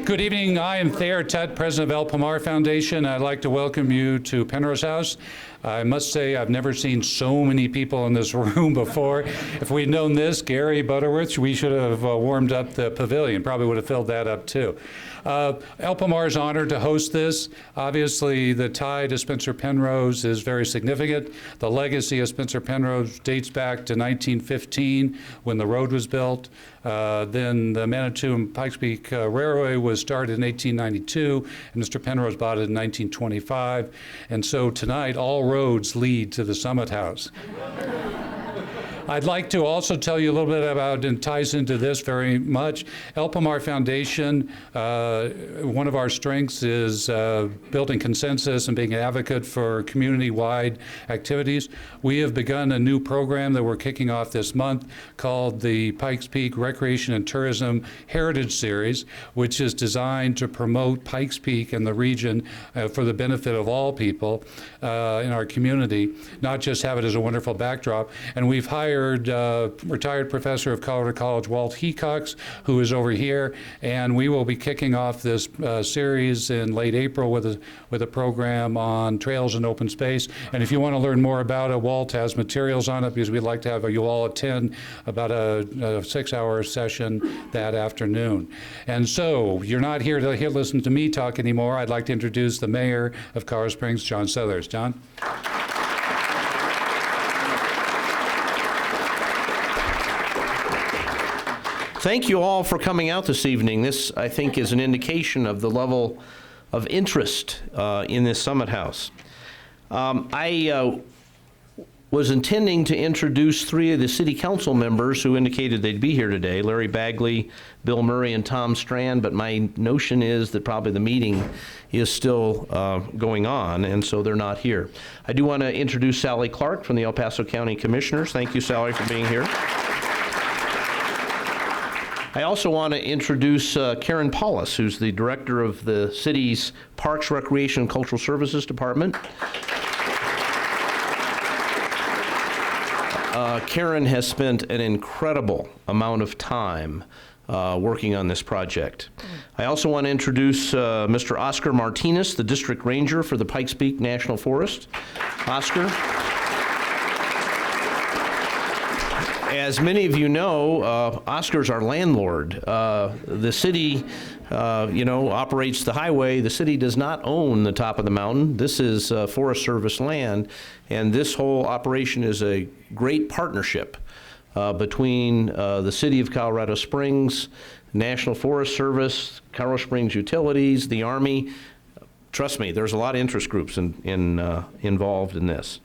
Good evening. I am Thayer Tutt, president of El Pomar Foundation. I'd like to welcome you to Penrose House. I must say I've never seen so many people in this room before. If we'd known this, Gary Butterworth, we should have warmed up the pavilion. Probably would have filled that up too. El Pomar is honored to host this. Obviously, the tie to Spencer Penrose is very significant. The legacy of Spencer Penrose dates back to 1915 when the road was built. Then the Manitou and Pikes Peak Railway was started in 1892, and Mr. Penrose bought it in 1925. And so tonight, all roads lead to the Summit House. I'd like to also tell you a little bit about, and ties into this very much, El Pomar Foundation. One of our strengths is building consensus and being an advocate for community-wide activities. We have begun a new program that we're kicking off this month called the Pikes Peak Recreation and Tourism Heritage Series, which is designed to promote Pikes Peak and the region for the benefit of all people in our community, not just have it as a wonderful backdrop. And we've hired retired professor of Colorado College, Walt Hecox, who is over here, and we will be kicking off this series in late April with a program on trails and open space. And if you want to learn more about it, Walt has materials on it, because we'd like to have you all attend about a 6-hour session that afternoon. And so you're not here to listen to me talk anymore. I'd like to introduce the mayor of Colorado Springs, John Sellers. John? Thank you all for coming out this evening. This, I think, is an indication of the level of interest in this Summit House. I was intending to introduce 3 of the city council members who indicated they'd be here today, Larry Bagley, Bill Murray, and Tom Strand, but my notion is that probably the meeting is still going on, and so they're not here. I do want to introduce Sally Clark from the El Paso County Commissioners. Thank you, Sally, for being here. I also want to introduce Karen Paulus, who's the director of the city's Parks, Recreation, and Cultural Services Department. Karen has spent an incredible amount of time working on this project. I also want to introduce Mr. Oscar Martinez, the district ranger for the Pikes Peak National Forest. Oscar. As many of you know, Oscar's our landlord. The city, operates the highway. The city does not own the top of the mountain. This is Forest Service land, and this whole operation is a great partnership between the city of Colorado Springs, National Forest Service, Colorado Springs Utilities, the Army. Trust me, there's a lot of interest groups involved in this.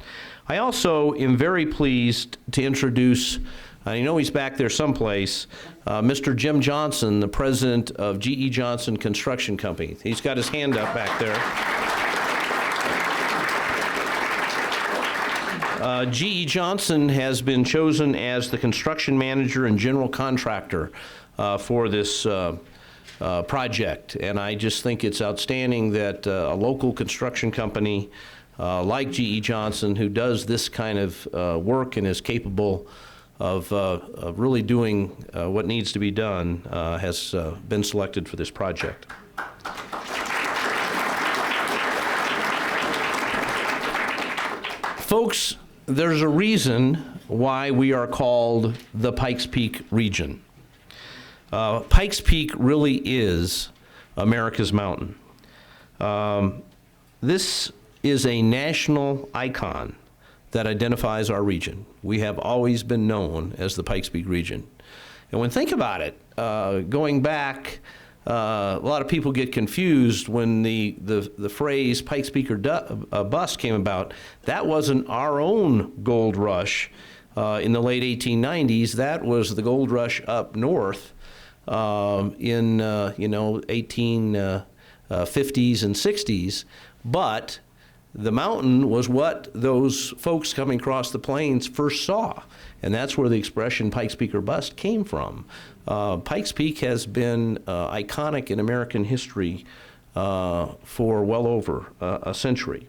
I also am very pleased to introduce, I know he's back there someplace, Mr. Jim Johnson, the president of G.E. Johnson Construction Company. He's got his hand up back there. G.E. Johnson has been chosen as the construction manager and general contractor for this project, and I just think it's outstanding that a local construction company like G.E. Johnson, who does this kind of work and is capable of really doing what needs to be done, has been selected for this project. Folks, there's a reason why we are called the Pikes Peak region. Pikes Peak really is America's mountain. This is a national icon that identifies our region. We have always been known as the Pikes Peak region. And when think about it, going back, a lot of people get confused when the phrase Pikes Peak or bust came about. That wasn't our own gold rush in the late 1890s. That was the gold rush up north in 1850s and 60s. But the mountain was what those folks coming across the plains first saw, and that's where the expression Pikes Peak or bust came from. Pikes Peak has been iconic in American history for well over a century.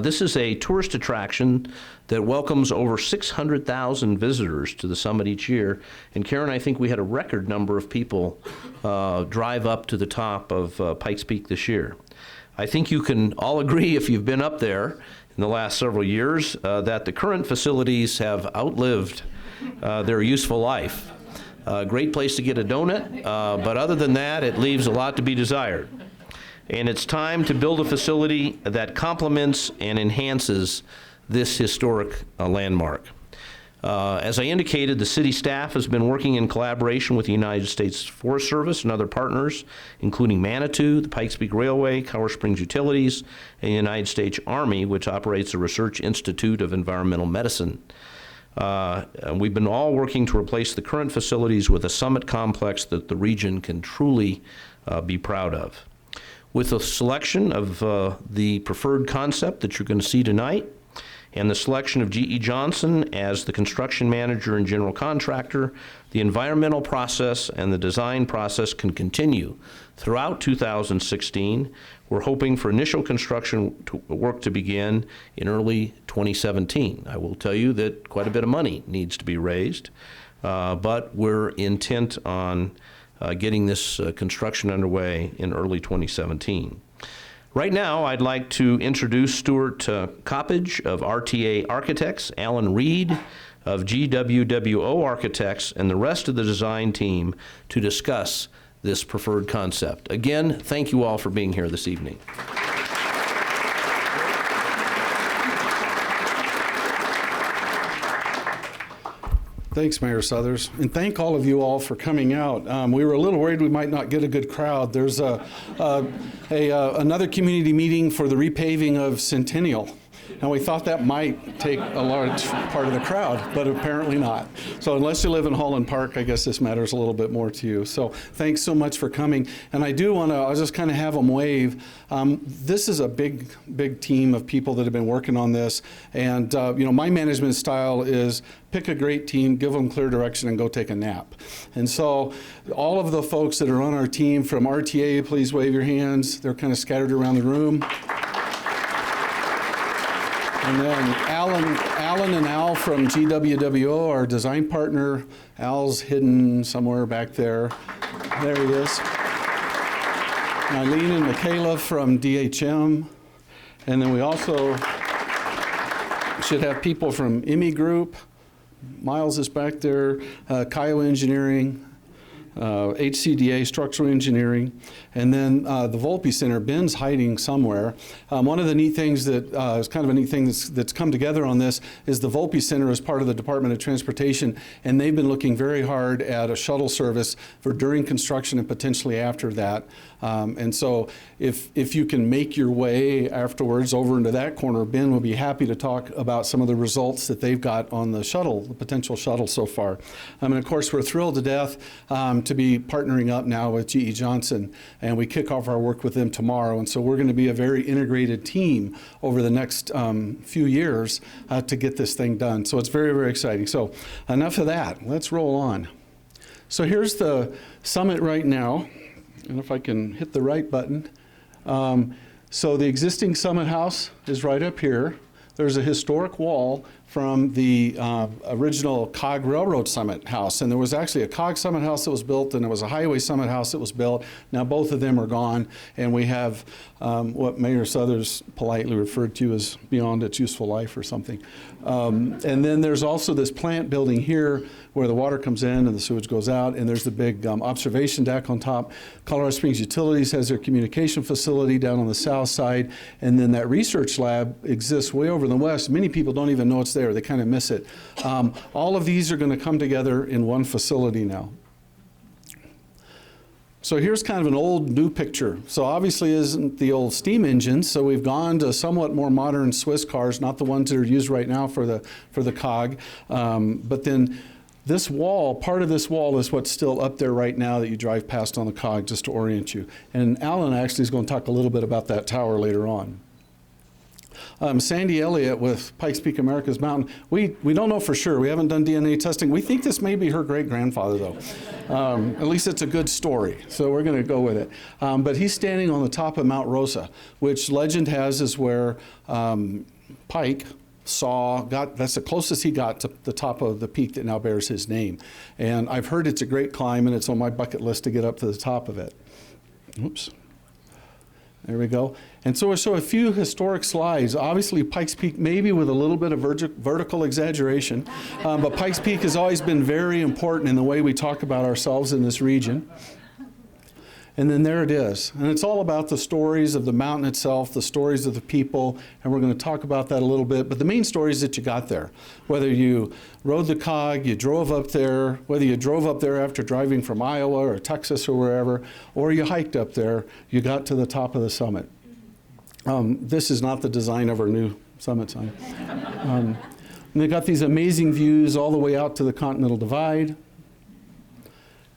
This is a tourist attraction that welcomes over 600,000 visitors to the summit each year. And Karen, I think we had a record number of people drive up to the top of Pikes Peak this year. I think you can all agree, if you've been up there in the last several years, that the current facilities have outlived their useful life. Great place to get a donut, but other than that, it leaves a lot to be desired. And it's time to build a facility that complements and enhances this historic landmark. As I indicated, the city staff has been working in collaboration with the United States Forest Service and other partners, including Manitou, the Pikes Peak Railway, Colorado Springs Utilities, and the United States Army, which operates the Research Institute of Environmental Medicine. We've been all working to replace the current facilities with a summit complex that the region can truly be proud of. With the selection of the preferred concept that you're going to see tonight, and the selection of G.E. Johnson as the construction manager and general contractor, the environmental process and the design process can continue throughout 2016. We're hoping for initial construction work to begin in early 2017. I will tell you that quite a bit of money needs to be raised, but we're intent on getting this construction underway in early 2017. Right now, I'd like to introduce Stuart Coppage of RTA Architects, Alan Reed of GWWO Architects, and the rest of the design team to discuss this preferred concept. Again, thank you all for being here this evening. Thanks, Mayor Suthers, and thank all of you all for coming out. We were a little worried we might not get a good crowd. There's another community meeting for the repaving of Centennial, and we thought that might take a large part of the crowd, but apparently not. So unless you live in Holland Park, I guess this matters a little bit more to you. So thanks so much for coming. And I do want to, I'll just kind of have them wave. This is a big team of people that have been working on this. And my management style is pick a great team, give them clear direction, and go take a nap. And so all of the folks that are on our team from RTA, please wave your hands. They're kind of scattered around the room. And then Alan and Al from GWWO, our design partner. Al's hidden somewhere back there. There he is. Eileen and Michaela from DHM. And then we also should have people from IMI Group. Miles is back there. Kiowa Engineering. HCDA, Structural Engineering, and then the Volpe Center. Ben's hiding somewhere. One of the neat things that is kind of a neat thing that's come together on this is the Volpe Center is part of the Department of Transportation, and they've been looking very hard at a shuttle service for during construction and potentially after that. And so if you can make your way afterwards over into that corner, Ben will be happy to talk about some of the results that they've got on the shuttle, the potential shuttle so far. And of course, we're thrilled to death to be partnering up now with G.E. Johnson, and we kick off our work with them tomorrow. And so we're going to be a very integrated team over the next few years to get this thing done. So it's very, very exciting. So enough of that. Let's roll on. So here's the summit right now. And if I can hit the right button. So the existing summit house is right up here. There's a historic wall from the original COG Railroad Summit House. And there was actually a COG Summit House that was built, and there was a Highway Summit House that was built. Now both of them are gone, and we have what Mayor Suthers politely referred to as beyond its useful life or something. And then there's also this plant building here where the water comes in and the sewage goes out, and there's the big observation deck on top. Colorado Springs Utilities has their communication facility down on the south side, and then that research lab exists way over in the west. Many people don't even know it's there. They kind of miss it. All of these are going to come together in one facility now. So here's kind of an old new picture. So obviously isn't the old steam engines, so we've gone to somewhat more modern Swiss cars, not the ones that are used right now for the COG. But then this wall, part of this wall is what's still up there right now that you drive past on the COG, just to orient you. And Alan actually is going to talk a little bit about that tower later on. Sandy Elliott with Pikes Peak America's Mountain, we don't know for sure. We haven't done DNA testing. We think this may be her great-grandfather, though. At least it's a good story, so we're going to go with it. But he's standing on the top of Mount Rosa, which legend has is where Pike that's the closest he got to the top of the peak that now bears his name. And I've heard it's a great climb, and it's on my bucket list to get up to the top of it. Oops. There we go. And so we'll show a few historic slides. Obviously, Pikes Peak, maybe with a little bit of vertical exaggeration, but Pikes Peak has always been very important in the way we talk about ourselves in this region. And then there it is. And it's all about the stories of the mountain itself, the stories of the people, and we're going to talk about that a little bit. But the main story is that you got there. Whether you rode the cog, you drove up there, whether you drove up there after driving from Iowa or Texas or wherever, or you hiked up there, you got to the top of the summit. This is not the design of our new summit sign. And they got these amazing views all the way out to the Continental Divide.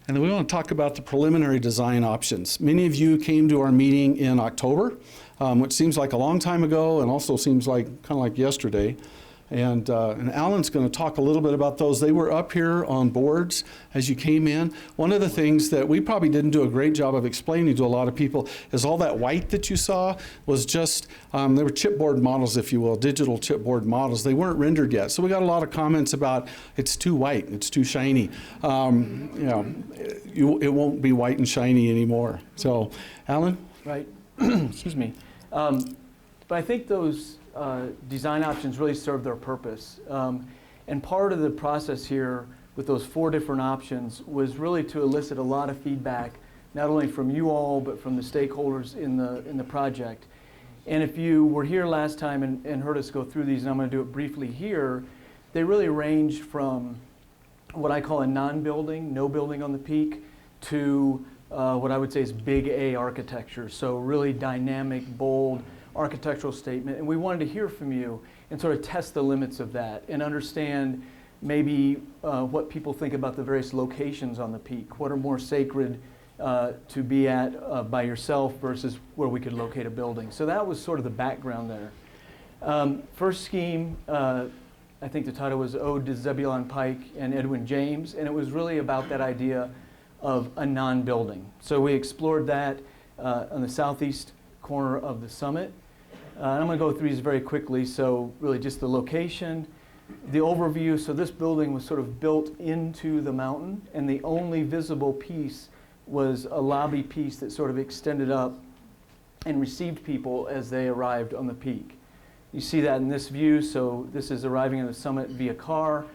And then we want to talk about the preliminary design options. Many of you came to our meeting in October, which seems like a long time ago and also seems like kind of like yesterday. And Alan's going to talk a little bit about those. They were up here on boards as you came in. One of the things that we probably didn't do a great job of explaining to a lot of people is all that white that you saw was just, they were chipboard models, if you will, digital chipboard models. They weren't rendered yet. So we got a lot of comments about it's too white, it's too shiny. It won't be white and shiny anymore. So, Alan? Right. Excuse me. But I think those design options really serve their purpose. And part of the process here with those 4 different options was really to elicit a lot of feedback, not only from you all, but from the stakeholders in the project. And if you were here last time and heard us go through these, and I'm going to do it briefly here, they really range from what I call a non-building, no building on the peak, to what I would say is big A architecture. So really dynamic, bold, architectural statement, and we wanted to hear from you and sort of test the limits of that and understand maybe what people think about the various locations on the peak. What are more sacred to be at by yourself versus where we could locate a building. So that was sort of the background there. First scheme, I think the title was Ode to Zebulon Pike and Edwin James, and it was really about that idea of a non-building. So we explored that on the southeast corner of the summit. And I'm going to go through these very quickly. So really just the location, the overview. So this building was sort of built into the mountain, and the only visible piece was a lobby piece that sort of extended up and received people as they arrived on the peak. You see that in this view. So this is arriving on the summit via car.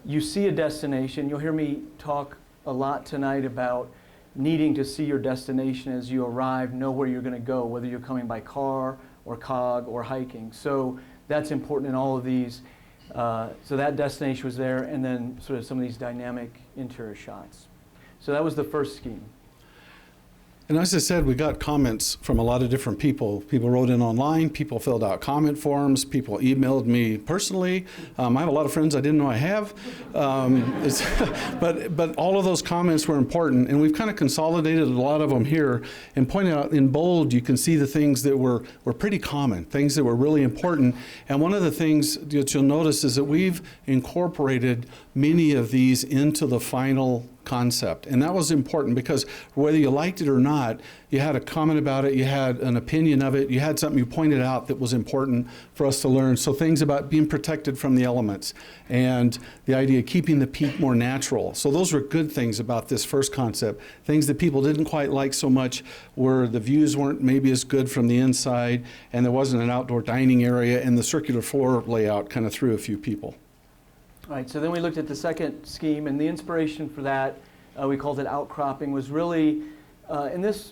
You see a destination. You'll hear me talk a lot tonight about needing to see your destination as you arrive, know where you're going to go, whether you're coming by car or cog or hiking. So that's important in all of these. So that destination was there, and then sort of some of these dynamic interior shots. So that was the first scheme. And as I said, we got comments from a lot of different people. People wrote in online, people filled out comment forms, people emailed me personally. I have a lot of friends I didn't know I have. But all of those comments were important, and we've kind of consolidated a lot of them here and pointed out in bold, you can see the things that were pretty common, things that were really important. And one of the things that you'll notice is that we've incorporated many of these into the final concept. And that was important because whether you liked it or not, you had a comment about it, you had an opinion of it, you had something you pointed out that was important for us to learn. So things about being protected from the elements and the idea of keeping the peak more natural. So those were good things about this first concept. Things that people didn't quite like so much were the views weren't maybe as good from the inside, and there wasn't an outdoor dining area, and the circular floor layout kind of threw a few people. All right, so then we looked at the second scheme, and the inspiration for that, we called it outcropping, was really, and this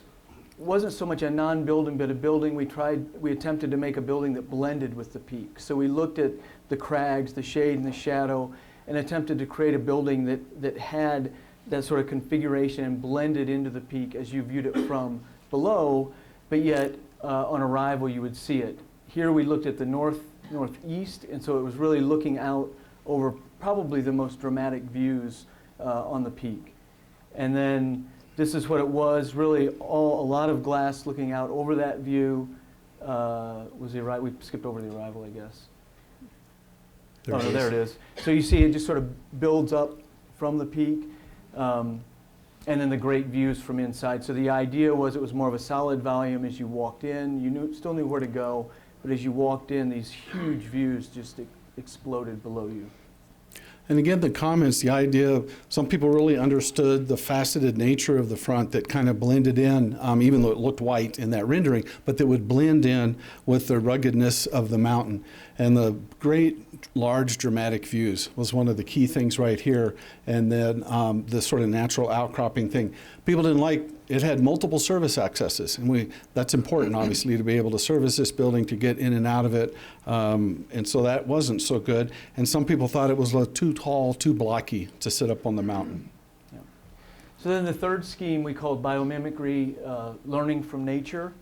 wasn't so much a non-building, but a building we attempted to make a building that blended with the peak. So we looked at the crags, the shade and the shadow, and attempted to create a building that had that sort of configuration and blended into the peak as you viewed it from below, but yet on arrival you would see it. Here we looked at the northeast, and so it was really looking out over probably the most dramatic views on the peak. And then this is what it was, really a lot of glass looking out over that view, was the arrival. We skipped over the arrival, I guess. There Oh, it no, is. there it is. So you see it just sort of builds up from the peak, and then the great views from inside. So the idea was it was more of a solid volume as you walked in. You still knew where to go, but as you walked in, these huge views just exploded below you. And again, the comments, the idea, some people really understood the faceted nature of the front that kind of blended in, even though it looked white in that rendering, but that would blend in with the ruggedness of the mountain. And the great, large, dramatic views was one of the key things right here. And then the sort of natural outcropping thing. People didn't like, it had multiple service accesses. And that's important, obviously, to be able to service this building, to get in and out of it. And so that wasn't so good. And some people thought it was too tall, too blocky to sit up on the mountain. Yeah. So then the third scheme we called biomimicry, learning from nature.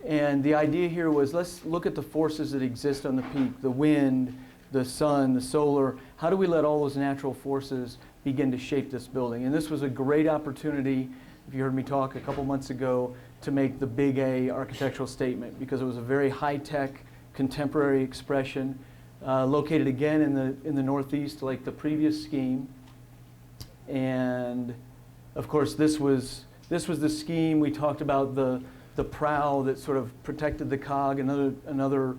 And the idea here was, let's look at the forces that exist on the peak, the wind, the sun, the solar. How do we let all those natural forces begin to shape this building? And this was a great opportunity, if you heard me talk a couple months ago, to make the big A architectural statement, because it was a very high-tech, contemporary expression, located again in the Northeast like the previous scheme. And of course, this was the scheme. We talked about the prow that sort of protected the cog, another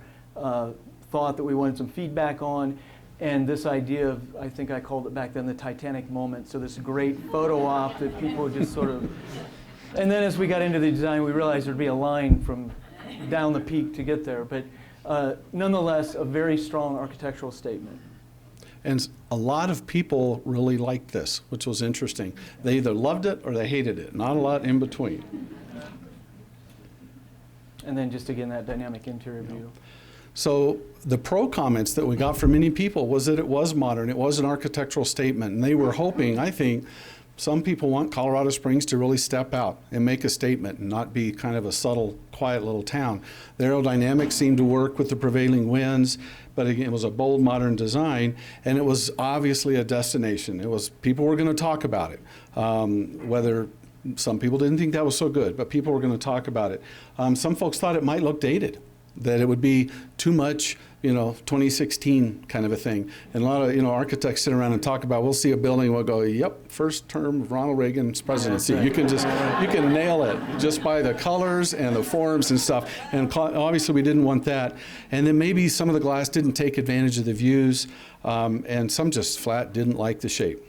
thought that we wanted some feedback on, and this idea of, I think I called it back then, the Titanic moment. So this great photo op that people just sort of, and then as we got into the design, we realized there'd be a line from down the peak to get there, but nonetheless, a very strong architectural statement. And a lot of people really liked this, which was interesting. They either loved it or they hated it, not a lot in between. And then just again, that dynamic interior view. So the pro comments that we got from many people was that it was modern, it was an architectural statement, and they were hoping, I think, some people want Colorado Springs to really step out and make a statement and not be kind of a subtle, quiet little town. The aerodynamics seemed to work with the prevailing winds, but again, it was a bold, modern design, and it was obviously a destination. It was, people were going to talk about it, whether some people didn't think that was so good, but people were going to talk about it. Some folks thought it might look dated, that it would be too much, 2016 kind of a thing. And a lot of, architects sit around and talk about, we'll see a building, we'll go, yep, first term of Ronald Reagan's presidency. You can nail it just by the colors and the forms and stuff. And obviously we didn't want that. And then maybe some of the glass didn't take advantage of the views, and some just flat didn't like the shape.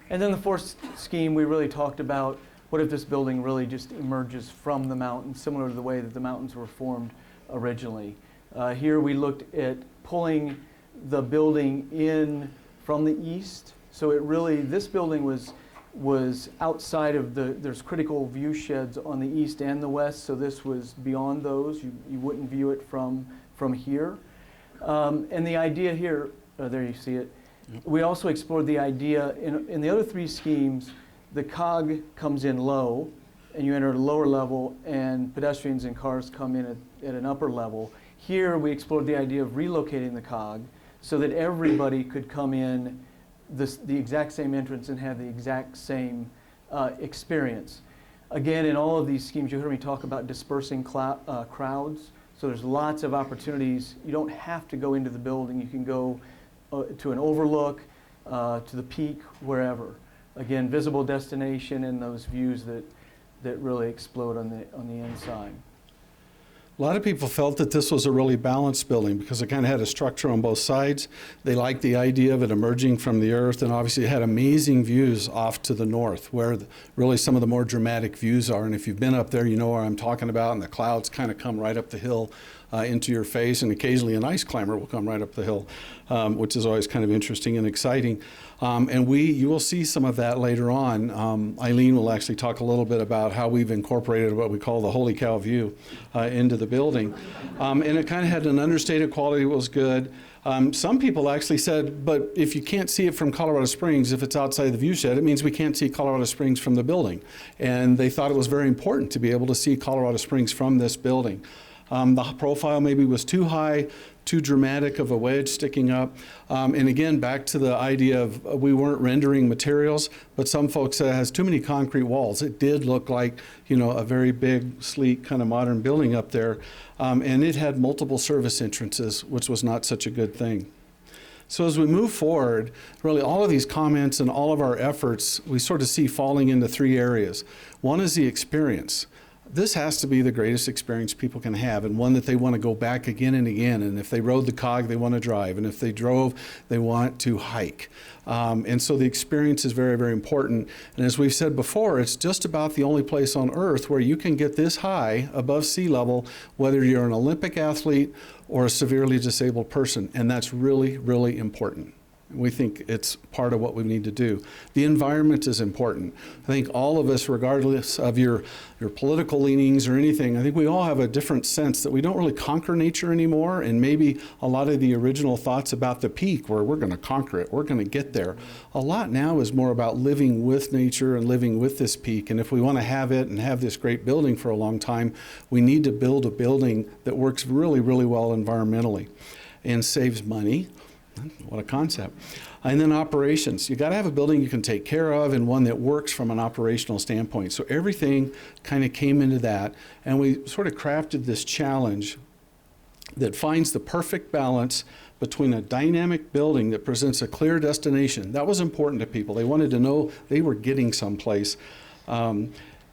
And then the fourth scheme, we really talked about, what if this building really just emerges from the mountain, similar to the way that the mountains were formed originally. Here we looked at pulling the building in from the east. So it really, this building was outside of there's critical view sheds on the east and the west, so this was beyond those. You wouldn't view it from here. And the idea here, there you see it. We also explored the idea, in the other three schemes, the cog comes in low, and you enter at a lower level, and pedestrians and cars come in at an upper level. Here, we explored the idea of relocating the cog so that everybody could come in the exact same entrance and have the exact same experience. Again, in all of these schemes, you heard me talk about dispersing crowds. So there's lots of opportunities. You don't have to go into the building. You can go to an overlook, to the peak, wherever. Again, visible destination and those views that really explode on the inside. A lot of people felt that this was a really balanced building because it kind of had a structure on both sides. They liked the idea of it emerging from the earth, and obviously it had amazing views off to the north where really some of the more dramatic views are. And if you've been up there, you know where I'm talking about, and the clouds kind of come right up the hill into your face, and occasionally an ice climber will come right up the hill, which is always kind of interesting and exciting. And you will see some of that later on. Eileen will actually talk a little bit about how we've incorporated what we call the holy cow view into the building. And it kind of had an understated quality that was good. Some people actually said, but if you can't see it from Colorado Springs, if it's outside the view shed, it means we can't see Colorado Springs from the building. And they thought it was very important to be able to see Colorado Springs from this building. The profile maybe was too high, too dramatic of a wedge sticking up. And again, back to the idea of we weren't rendering materials, but some folks said it has too many concrete walls. It did look like, you know, a very big, sleek, kind of modern building up there. And it had multiple service entrances, which was not such a good thing. So as we move forward, really all of these comments and all of our efforts, we sort of see falling into three areas. One is the experience. This has to be the greatest experience people can have, and one that they want to go back again and again. And if they rode the cog, they want to drive. And if they drove, they want to hike. And so the experience is very, very important. And as we've said before, it's just about the only place on earth where you can get this high above sea level, whether you're an Olympic athlete or a severely disabled person. And that's really, really important. We think it's part of what we need to do. The environment is important. I think all of us, regardless of your political leanings or anything, I think we all have a different sense that we don't really conquer nature anymore, and maybe a lot of the original thoughts about the peak where we're going to conquer it, we're going to get there. A lot now is more about living with nature and living with this peak, and if we want to have it and have this great building for a long time, we need to build a building that works really, really well environmentally and saves money. What a concept. And then operations. You got to have a building you can take care of and one that works from an operational standpoint. So everything kind of came into that, and we sort of crafted this challenge that finds the perfect balance between a dynamic building that presents a clear destination. That was important to people. They wanted to know they were getting someplace.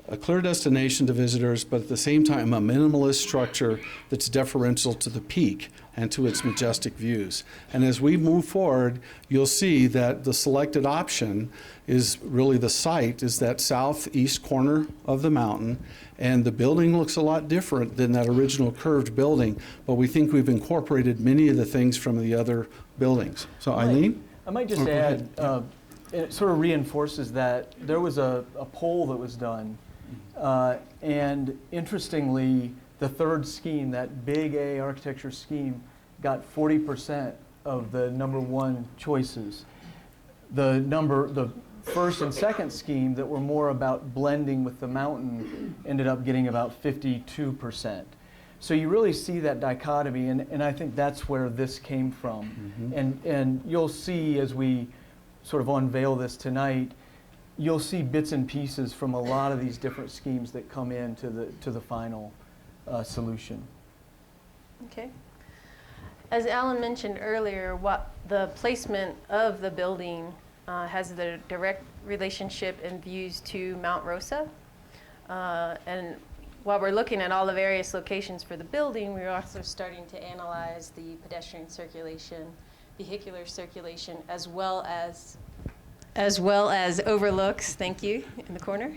A clear destination to visitors, but at the same time a minimalist structure that's deferential to the peak and to its majestic views. And as we move forward, you'll see that the selected option is really the site is that southeast corner of the mountain, and the building looks a lot different than that original curved building, but we think we've incorporated many of the things from the other buildings. So Eileen? I might just add, it sort of reinforces that there was a poll that was done. And interestingly, the third scheme, that big A architecture scheme, got 40% of the #1 choices. The first and second scheme that were more about blending with the mountain ended up getting about 52%. So you really see that dichotomy, and I think that's where this came from. Mm-hmm. And you'll see as we sort of unveil this tonight, you'll see bits and pieces from a lot of these different schemes that come in to the final solution. Okay. As Alan mentioned earlier, what the placement of the building has the direct relationship and views to Mount Rosa. And while we're looking at all the various locations for the building, we're also starting to analyze the pedestrian circulation, vehicular circulation, as well as overlooks, thank you, in the corner,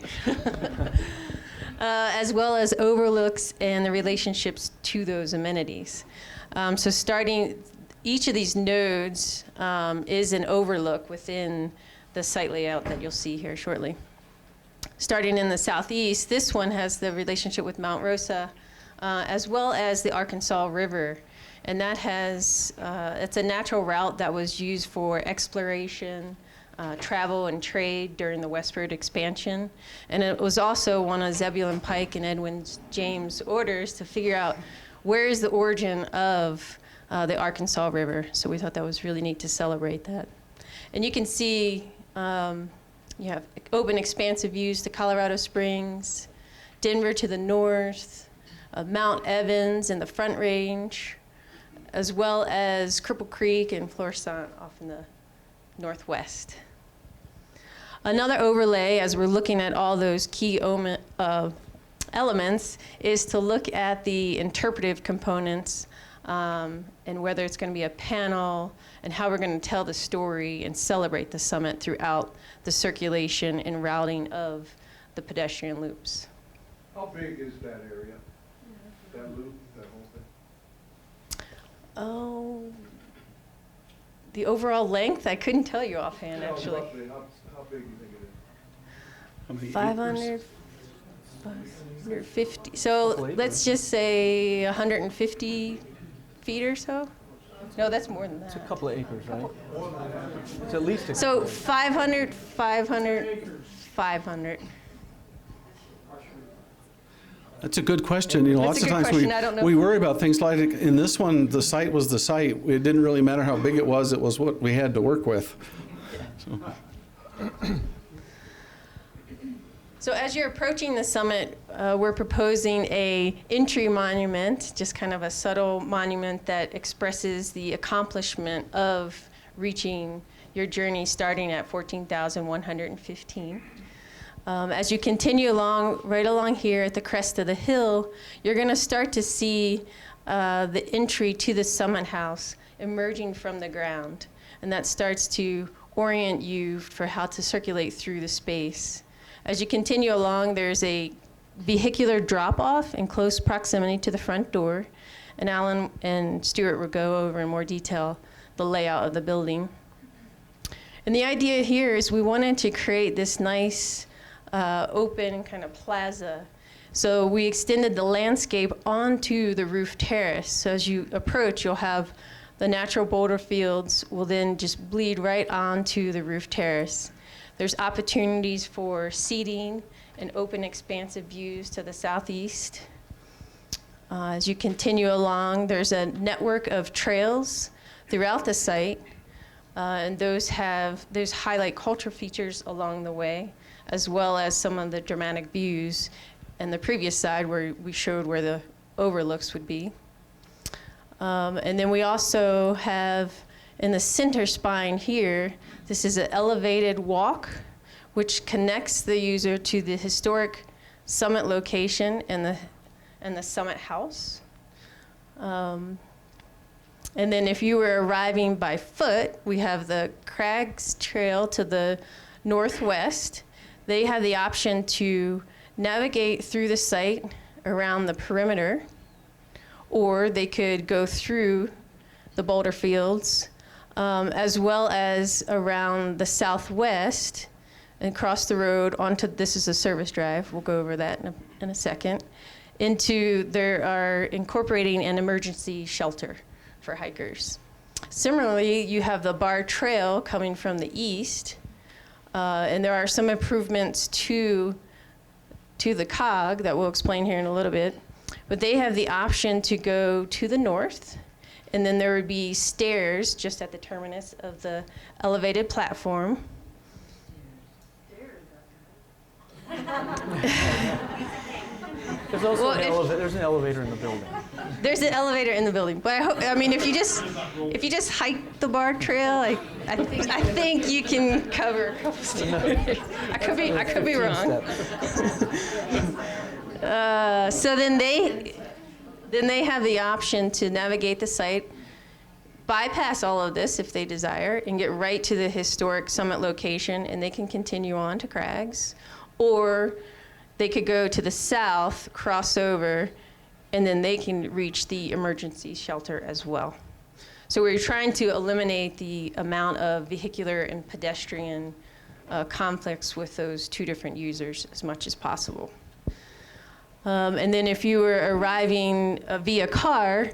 as well as overlooks and the relationships to those amenities. So starting, each of these nodes is an overlook within the site layout that you'll see here shortly. Starting in the southeast, this one has the relationship with Mount Rosa, as well as the Arkansas River. And that has, it's a natural route that was used for exploration, travel and trade during the westward expansion. And it was also one of Zebulon Pike and Edwin James' orders to figure out where is the origin of the Arkansas River. So we thought that was really neat to celebrate that. And you can see you have open expansive views to Colorado Springs, Denver to the north, Mount Evans in the Front Range, as well as Cripple Creek and Florissant off in the northwest. Another overlay, as we're looking at all those key elements, is to look at the interpretive components and whether it's going to be a panel and how we're going to tell the story and celebrate the summit throughout the circulation and routing of the pedestrian loops. How big is that area, that loop, that whole thing? Oh, the overall length, I couldn't tell you offhand, actually. Roughly, how big do you think it is? 500, 550. So let's just say 150 feet or so. No, that's more than that. It's a couple of acres, right? It's at least a So couple. 500, 500, 500. That's a good question. You know, That's lots a of good times question. I don't know we if- worry about things like, in this one, the site was the site. It didn't really matter how big it was what we had to work with. So as you're approaching the summit, we're proposing a entry monument, just kind of a subtle monument that expresses the accomplishment of reaching your journey starting at 14,115. As you continue along, right along here at the crest of the hill, you're going to start to see the entry to the summit house emerging from the ground. And that starts to orient you for how to circulate through the space. As you continue along, there's a vehicular drop-off in close proximity to the front door. And Alan and Stuart will go over in more detail the layout of the building. And the idea here is we wanted to create this nice open kind of plaza. So we extended the landscape onto the roof terrace. So as you approach, you'll have the natural boulder fields will then just bleed right onto the roof terrace. There's opportunities for seating and open expansive views to the southeast. As you continue along, there's a network of trails throughout the site, and those highlight cultural features along the way, as well as some of the dramatic views. And the previous side where we showed where the overlooks would be. And then we also have in the center spine here, this is an elevated walk, which connects the user to the historic summit location and the summit house. And then if you were arriving by foot, we have the Crags Trail to the northwest. They have the option to navigate through the site around the perimeter, or they could go through the boulder fields, as well as around the southwest and cross the road onto, this is a service drive, we'll go over that in a second, they are incorporating an emergency shelter for hikers. Similarly, you have the Bar Trail coming from the east, and there are some improvements to the COG that we'll explain here in a little bit. But they have the option to go to the north, and then there would be stairs just at the terminus of the elevated platform. There's also Well, there's an elevator in the building. There's an elevator in the building, but I mean, if you just hike the Bar Trail, I think you can cover a couple stairs. I could be wrong. So then they have the option to navigate the site, bypass all of this if they desire, and get right to the historic summit location, and they can continue on to Crags, or they could go to the south, cross over, and then they can reach the emergency shelter as well. So we're trying to eliminate the amount of vehicular and pedestrian conflicts with those two different users as much as possible. And then if you were arriving via car,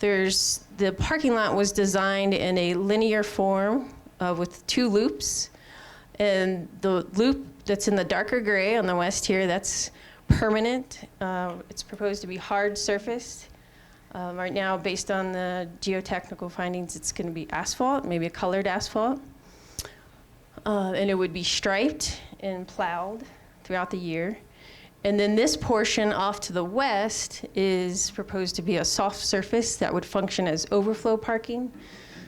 the parking lot was designed in a linear form with two loops. And the loop that's in the darker gray on the west here, that's permanent. It's proposed to be hard surfaced. Right now, based on the geotechnical findings, it's going to be asphalt, maybe a colored asphalt. And it would be striped and plowed throughout the year. And then this portion off to the west is proposed to be a soft surface that would function as overflow parking.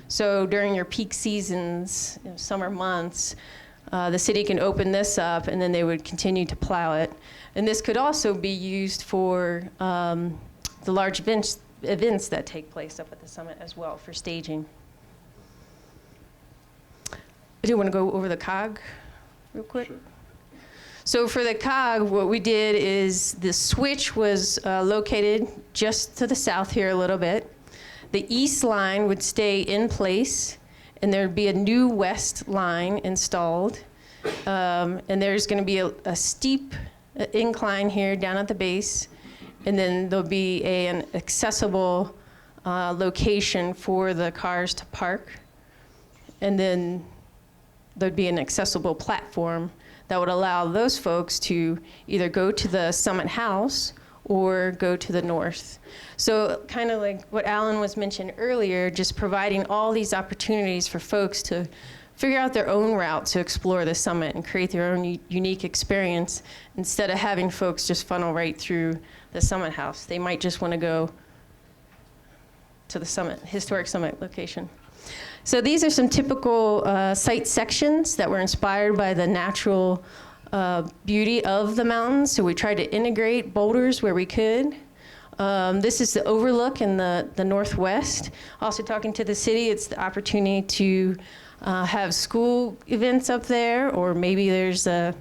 So during your peak seasons, summer months, the city can open this up and then they would continue to plow it. And this could also be used for the large events that take place up at the summit as well for staging. I do want to go over the COG real quick. Sure. So for the COG, what we did is the switch was located just to the south here a little bit. The east line would stay in place, and there'd be a new west line installed. And there's going to be a steep incline here down at the base, and then there'll be an accessible location for the cars to park. And then there'd be an accessible platform that would allow those folks to either go to the summit house or go to the north. So kind of like what Alan was mentioned earlier, just providing all these opportunities for folks to figure out their own route to explore the summit and create their own unique experience instead of having folks just funnel right through the summit house. They might just want to go to the summit, historic summit location. So these are some typical site sections that were inspired by the natural beauty of the mountains. So we tried to integrate boulders where we could. This is the overlook in the northwest. Also talking to the city, it's the opportunity to have school events up there, or maybe there's a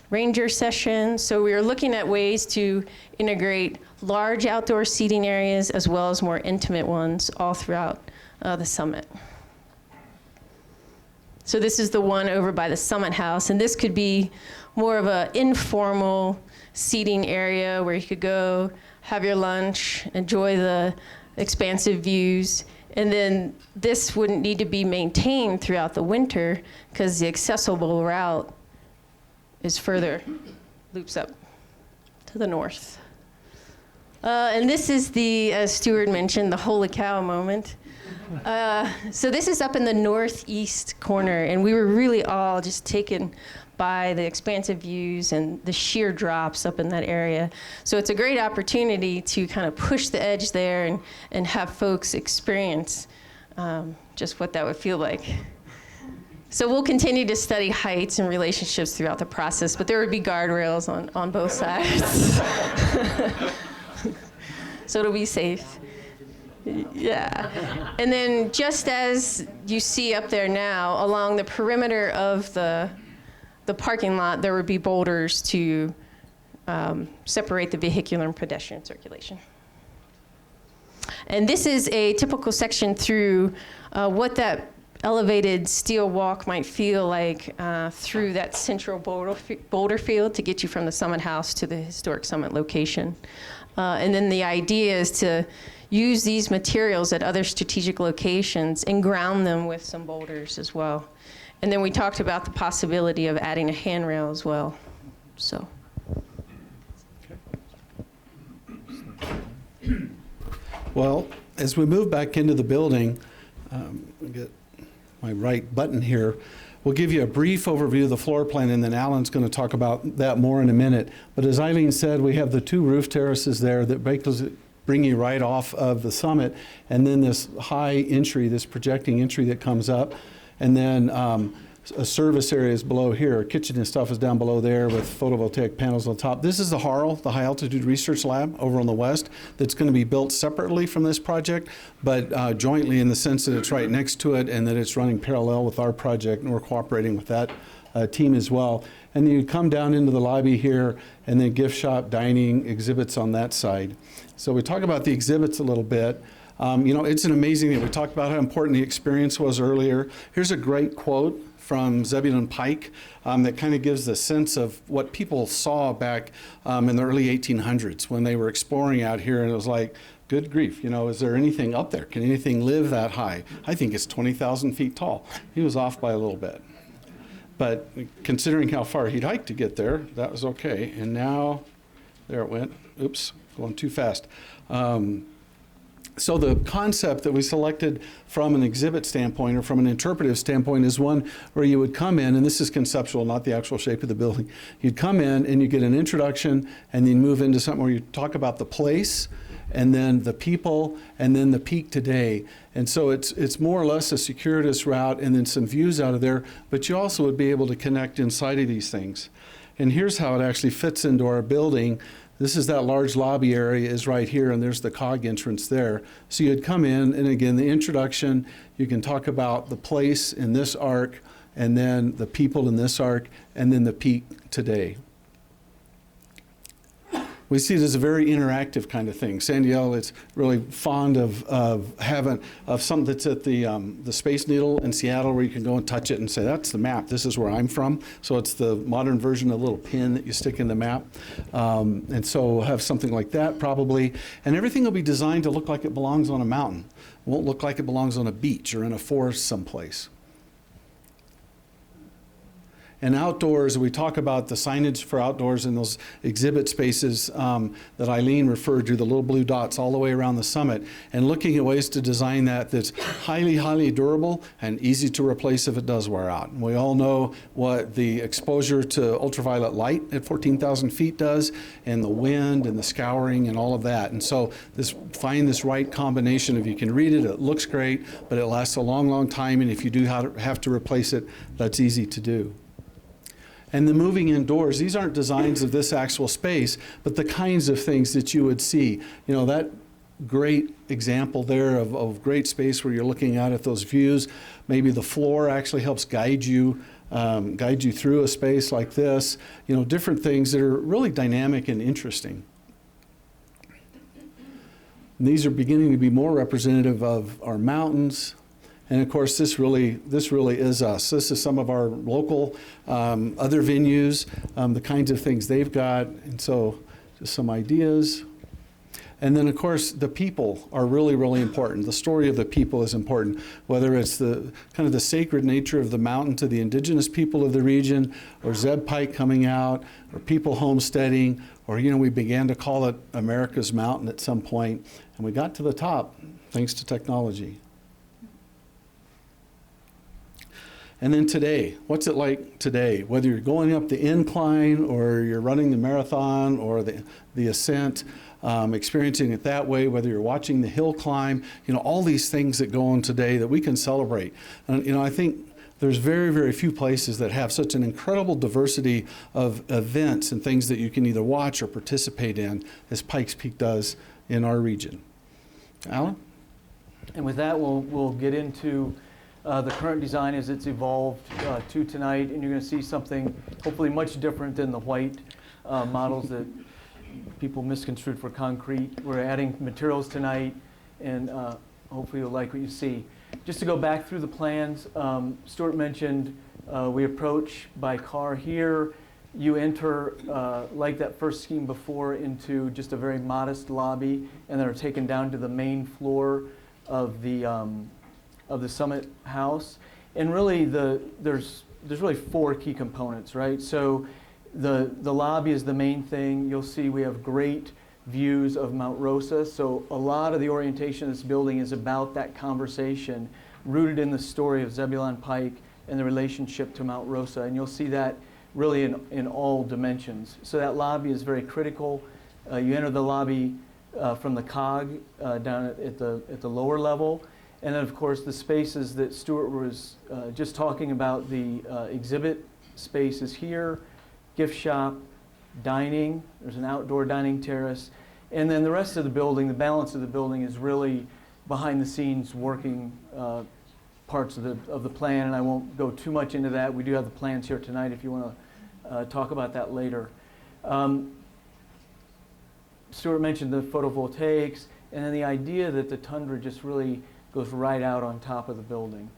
ranger session. So we are looking at ways to integrate large outdoor seating areas as well as more intimate ones all throughout the summit. So this is the one over by the Summit House, and this could be more of an informal seating area where you could go, have your lunch, enjoy the expansive views, and then this wouldn't need to be maintained throughout the winter because the accessible route is further, loops up to the north. And this is the, as Stuart mentioned, the holy cow moment. So this is up in the northeast corner, and we were really all just taken by the expansive views and the sheer drops up in that area. So it's a great opportunity to kind of push the edge there and have folks experience just what that would feel like. So we'll continue to study heights and relationships throughout the process, but there would be guardrails on both sides. So it'll be safe. Yeah. And then just as you see up there now, along the perimeter of the parking lot, there would be boulders to separate the vehicular and pedestrian circulation. And this is a typical section through what that elevated steel walk might feel like through that central boulder field to get you from the Summit House to the historic summit location. And then the idea is to use these materials at other strategic locations and ground them with some boulders as well. And then we talked about the possibility of adding a handrail as well. So. Well, as we move back into the building, I'll get my right button here. We'll give you a brief overview of the floor plan, and then Alan's going to talk about that more in a minute. But as Eileen said, we have the two roof terraces there that bring you right off of the summit, and then this high entry, this projecting entry that comes up, and then a service area is below here. Kitchen and stuff is down below there with photovoltaic panels on top. This is the HARL, the High Altitude Research Lab over on the west, that's going to be built separately from this project, but jointly in the sense that it's right next to it and that it's running parallel with our project, and we're cooperating with that team as well. And then you come down into the lobby here, and then gift shop, dining, exhibits on that side. So we talk about the exhibits a little bit. You know, it's an amazing thing. We talked about how important the experience was earlier. Here's a great quote from Zebulon Pike that kind of gives the sense of what people saw back in the early 1800s when they were exploring out here, and it was like, good grief, you know, is there anything up there? Can anything live that high? I think it's 20,000 feet tall. He was off by a little bit. But considering how far he'd hiked to get there, that was okay. And now, there it went. Oops, going too fast. So the concept that we selected from an exhibit standpoint or from an interpretive standpoint is one where you would come in, and this is conceptual, not the actual shape of the building. You'd come in and you get an introduction, and then move into something where you talk about the place, and then the people, and then the peak today. And so it's more or less a circuitous route and then some views out of there, but you also would be able to connect inside of these things. And here's how it actually fits into our building. This is that large lobby area is right here, and there's the COG entrance there. So you'd come in, and again, the introduction, you can talk about the place in this arc, and then the people in this arc, and then the peak today. We see it as a very interactive kind of thing. Sandiel is really fond of something that's at the Space Needle in Seattle, where you can go and touch it and say, that's the map, this is where I'm from. So it's the modern version of a little pin that you stick in the map. And so we'll have something like that probably. And everything will be designed to look like it belongs on a mountain. It won't look like it belongs on a beach or in a forest someplace. And outdoors, we talk about the signage for outdoors in those exhibit spaces that Eileen referred to, the little blue dots all the way around the summit, and looking at ways to design that's highly, highly durable and easy to replace if it does wear out. And we all know what the exposure to ultraviolet light at 14,000 feet does, and the wind and the scouring and all of that. And so find this right combination of, you can read it, it looks great, but it lasts a long, long time, and if you do have to replace it, that's easy to do. And the moving indoors, these aren't designs of this actual space, but the kinds of things that you would see. You know, that great example there of great space where you're looking out at those views. Maybe the floor actually helps guide you through a space like this. You know, different things that are really dynamic and interesting. And these are beginning to be more representative of our mountains. And of course, this really is us. This is some of our local other venues, the kinds of things they've got. And so just some ideas. And then, of course, the people are really, really important. The story of the people is important, whether it's the kind of the sacred nature of the mountain to the indigenous people of the region, or Zeb Pike coming out, or people homesteading, or, you know, we began to call it America's Mountain at some point, and we got to the top thanks to technology. And then today, what's it like today? Whether you're going up the incline, or you're running the marathon, or the ascent, experiencing it that way, whether you're watching the hill climb, you know, all these things that go on today that we can celebrate. And, you know, I think there's very, very few places that have such an incredible diversity of events and things that you can either watch or participate in as Pikes Peak does in our region. Alan? And with that, we'll get into the current design as it's evolved to tonight, and you're going to see something hopefully much different than the white models that people misconstrued for concrete. We're adding materials tonight, and hopefully you'll like what you see. Just to go back through the plans, Stuart mentioned we approach by car here. You enter, like that first scheme before, into just a very modest lobby, and then are taken down to the main floor of the Summit House. And really, there's really four key components, right? So the lobby is the main thing. You'll see we have great views of Mount Rosa. So a lot of the orientation of this building is about that conversation, rooted in the story of Zebulon Pike and the relationship to Mount Rosa. And you'll see that really in all dimensions. So that lobby is very critical. You enter the lobby from the COG down at the lower level. And then, of course, the spaces that Stuart was just talking about, the exhibit space is here, gift shop, dining. There's an outdoor dining terrace. And then the rest of the building, the balance of the building, is really behind the scenes working parts of the plan. And I won't go too much into that. We do have the plans here tonight if you want to talk about that later. Stuart mentioned the photovoltaics, and then the idea that the tundra just really goes right out on top of the building.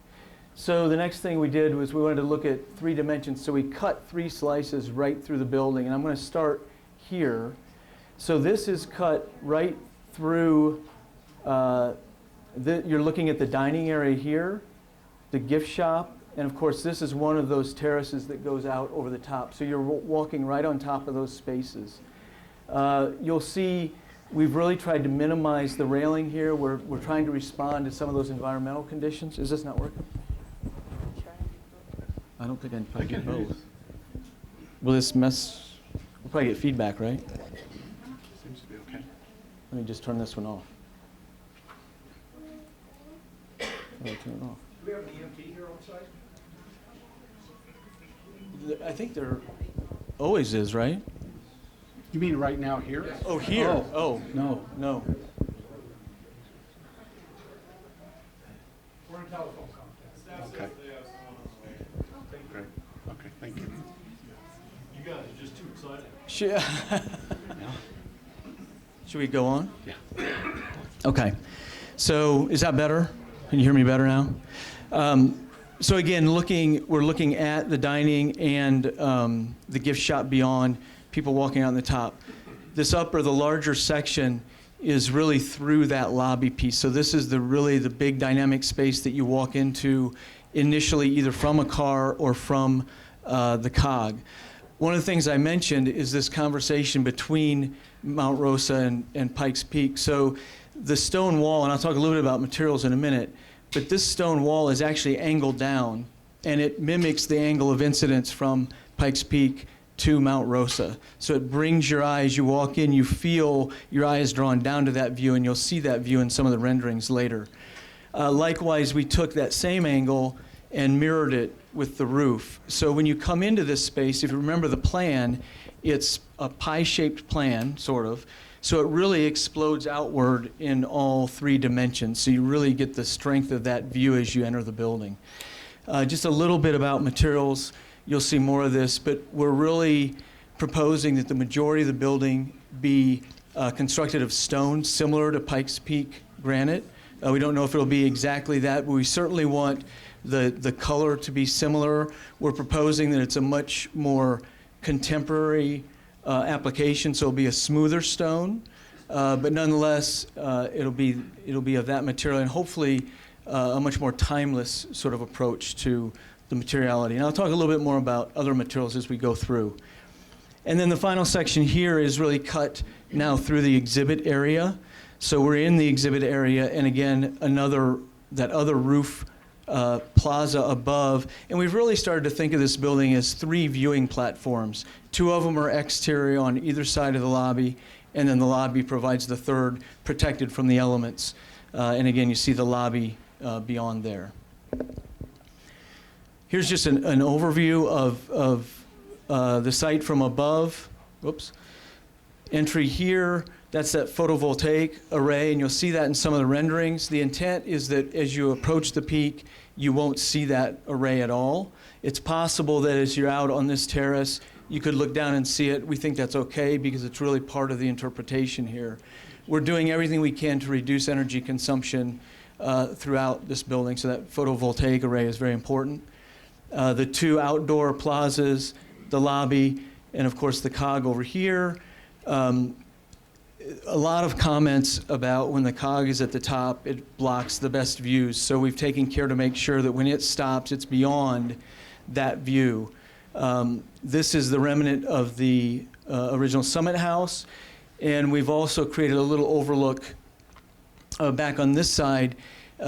So the next thing we did was we wanted to look at 3 dimensions. So we cut 3 slices right through the building, and I'm going to start here. So this is cut right through, you're looking at the dining area here, the gift shop, and of course this is one of those terraces that goes out over the top. So you're walking right on top of those spaces. You'll see we've really tried to minimize the railing here. We're trying to respond to some of those environmental conditions. Is this not working? I don't think I can get both. Will this mess? We'll probably get feedback, right? Seems to be okay. Let me just turn this one off. Turn it off. Do we have an EMT here on site? I think there always is, right? You mean right now here? Oh, here. Oh, No. no. We're in telephone contact. Okay. Great. Okay, thank you. You guys are just too excited. Should we go on? Yeah. Okay. So is that better? Can you hear me better now? So again, we're looking at the dining and the gift shop beyond, people walking out on the top. This upper, the larger section, is really through that lobby piece. So this is really the big dynamic space that you walk into initially, either from a car or from the COG. One of the things I mentioned is this conversation between Mount Rosa and Pikes Peak. So the stone wall, and I'll talk a little bit about materials in a minute, but this stone wall is actually angled down, and it mimics the angle of incidence from Pikes Peak to Mount Rosa. So it brings your eyes, you walk in, you feel your eyes drawn down to that view, and you'll see that view in some of the renderings later. Likewise, we took that same angle and mirrored it with the roof. So when you come into this space, if you remember the plan, it's a pie-shaped plan, sort of. So it really explodes outward in all three dimensions. So you really get the strength of that view as you enter the building. Just a little bit about materials. You'll see more of this, but we're really proposing that the majority of the building be constructed of stone, similar to Pikes Peak granite. We don't know if it'll be exactly that, but we certainly want the color to be similar. We're proposing that it's a much more contemporary application, so it'll be a smoother stone, but nonetheless, it'll be of that material, and hopefully a much more timeless sort of approach to the materiality. And I'll talk a little bit more about other materials as we go through. And then the final section here is really cut now through the exhibit area. So we're in the exhibit area, and again, that other roof plaza above, and we've really started to think of this building as three viewing platforms. Two of them are exterior on either side of the lobby, and then the lobby provides the third, protected from the elements. And again, you see the lobby beyond there. Here's just an overview of the site from above. Whoops. Entry here, that's that photovoltaic array, and you'll see that in some of the renderings. The intent is that as you approach the peak, you won't see that array at all. It's possible that as you're out on this terrace, you could look down and see it. We think that's okay because it's really part of the interpretation here. We're doing everything we can to reduce energy consumption throughout this building, so that photovoltaic array is very important. The two outdoor plazas, the lobby, and of course the COG over here. A lot of comments about when the COG is at the top, it blocks the best views. So we've taken care to make sure that when it stops, it's beyond that view. This is the remnant of the original Summit House. And we've also created a little overlook back on this side.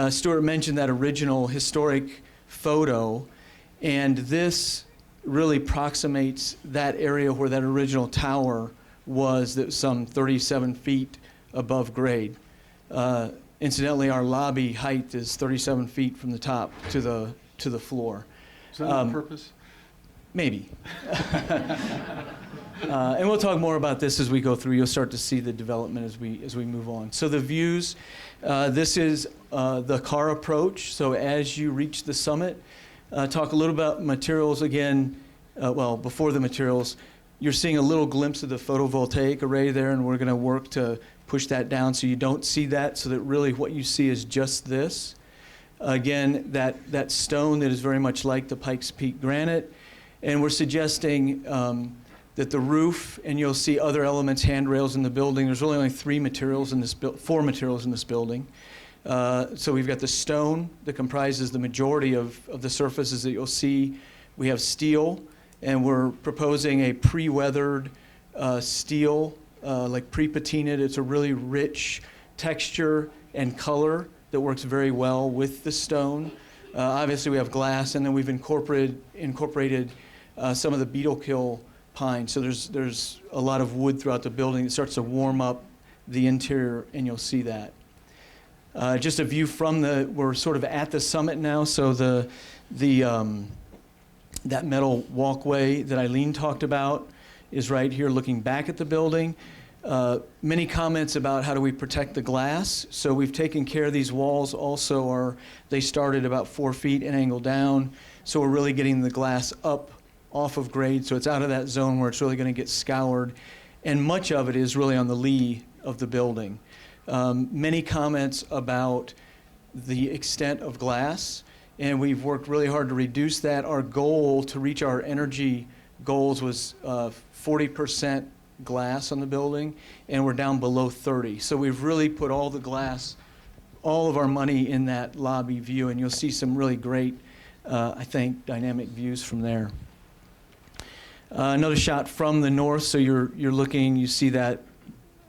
Stuart mentioned that original historic photo. And this really approximates that area where that original tower was, that was some 37 feet above grade. Incidentally, our lobby height is 37 feet from the top to the floor. Is that on purpose? Maybe. And we'll talk more about this as we go through. You'll start to see the development as we move on. So the views, this is the car approach. So as you reach the summit, talk a little about materials again. Well, before the materials, you're seeing a little glimpse of the photovoltaic array there, and we're going to work to push that down so you don't see that, so that really what you see is just this. Again, that stone that is very much like the Pikes Peak granite. And we're suggesting that the roof, and you'll see other elements, handrails in the building. There's really only four materials in this building. So we've got the stone that comprises the majority of the surfaces that you'll see. We have steel, and we're proposing a pre-weathered steel, like pre-patinaed. It's a really rich texture and color that works very well with the stone. Obviously, we have glass, and then we've incorporated some of the beetle kill pine. So there's a lot of wood throughout the building. It starts to warm up the interior, and you'll see that. Just a view from we're sort of at the summit now, so that metal walkway that Eileen talked about is right here looking back at the building. Many comments about how do we protect the glass. So we've taken care of these walls also they started about 4 feet and angle down. So we're really getting the glass up off of grade, so it's out of that zone where it's really going to get scoured. And much of it is really on the lee of the building. Many comments about the extent of glass, and we've worked really hard to reduce that. Our goal to reach our energy goals was 40% glass on the building, and we're down below 30. So we've really put all the glass, all of our money in that lobby view, and you'll see some really great, I think, dynamic views from there. Another shot from the north, so you're looking, you see that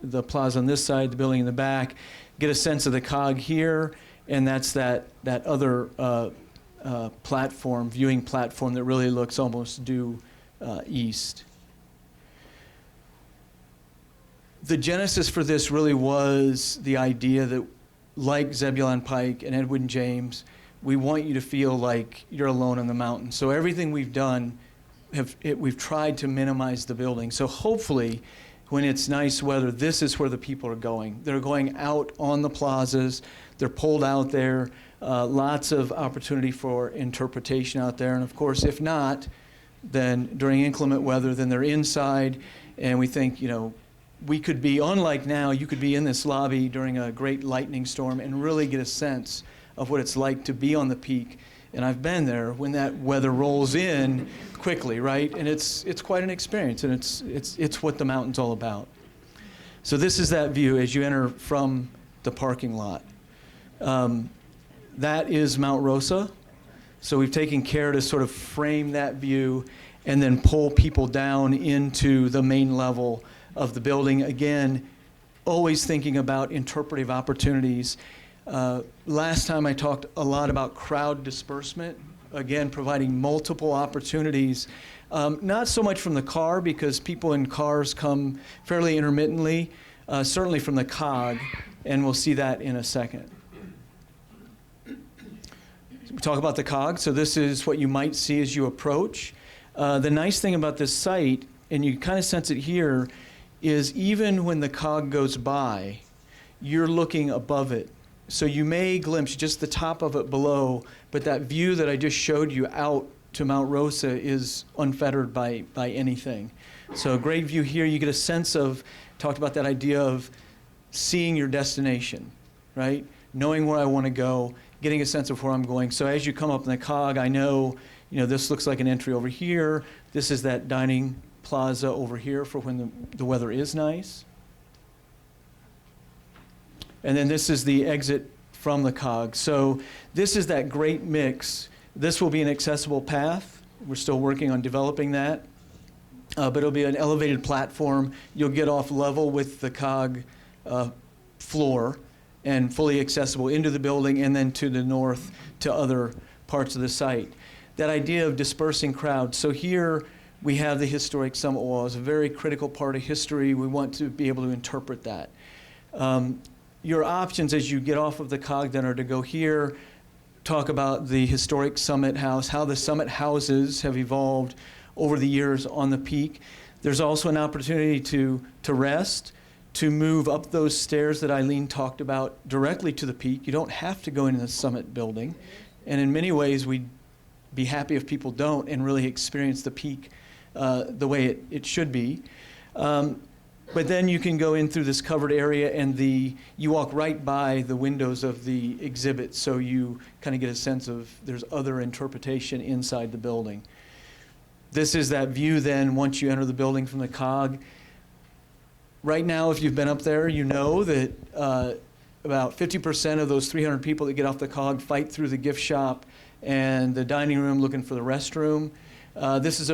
the plaza on this side, the building in the back. Get a sense of the cog here, and that's that other platform, viewing platform that really looks almost due east. The genesis for this really was the idea that, like Zebulon Pike and Edwin James, we want you to feel like you're alone on the mountain. So everything we've done, we've tried to minimize the building. So hopefully, when it's nice weather, this is where the people are going. They're going out on the plazas. They're pulled out there. Lots of opportunity for interpretation out there. And of course, if not, then during inclement weather, then they're inside. And we think, we could be, unlike now, you could be in this lobby during a great lightning storm and really get a sense of what it's like to be on the peak. And I've been there when that weather rolls in quickly, right? And it's quite an experience, and it's what the mountain's all about. So this is that view as you enter from the parking lot. That is Mount Rosa. So we've taken care to sort of frame that view and then pull people down into the main level of the building. Again, always thinking about interpretive opportunities. Last time I talked a lot about crowd disbursement, again, providing multiple opportunities, not so much from the car, because people in cars come fairly intermittently, certainly from the cog, and we'll see that in a second. We talk about the cog, so this is what you might see as you approach. The nice thing about this site, and you kind of sense it here, is even when the cog goes by, you're looking above it. So you may glimpse just the top of it below, but that view that I just showed you out to Mount Rosa is unfettered by anything. So a great view here. You get a sense of, talked about that idea of seeing your destination, right? Knowing where I want to go, getting a sense of where I'm going. So as you come up in the cog, I know, this looks like an entry over here. This is that dining plaza over here for when the weather is nice. And then this is the exit from the cog. So this is that great mix. This will be an accessible path. We're still working on developing that. But it'll be an elevated platform. You'll get off level with the cog floor and fully accessible into the building, and then to the north to other parts of the site. That idea of dispersing crowds. So here we have the historic summit wall. It's a very critical part of history. We want to be able to interpret that. Your options as you get off of the cog then are to go here, talk about the historic summit house, how the summit houses have evolved over the years on the peak. There's also an opportunity to rest, to move up those stairs that Eileen talked about directly to the peak. You don't have to go into the summit building. And in many ways, we'd be happy if people don't and really experience the peak the way it should be. But then you can go in through this covered area, and you walk right by the windows of the exhibit, so you kind of get a sense of there's other interpretation inside the building. This is that view then once you enter the building from the cog. Right now, if you've been up there, you know that about 50% of those 300 people that get off the cog fight through the gift shop and the dining room looking for the restroom. This is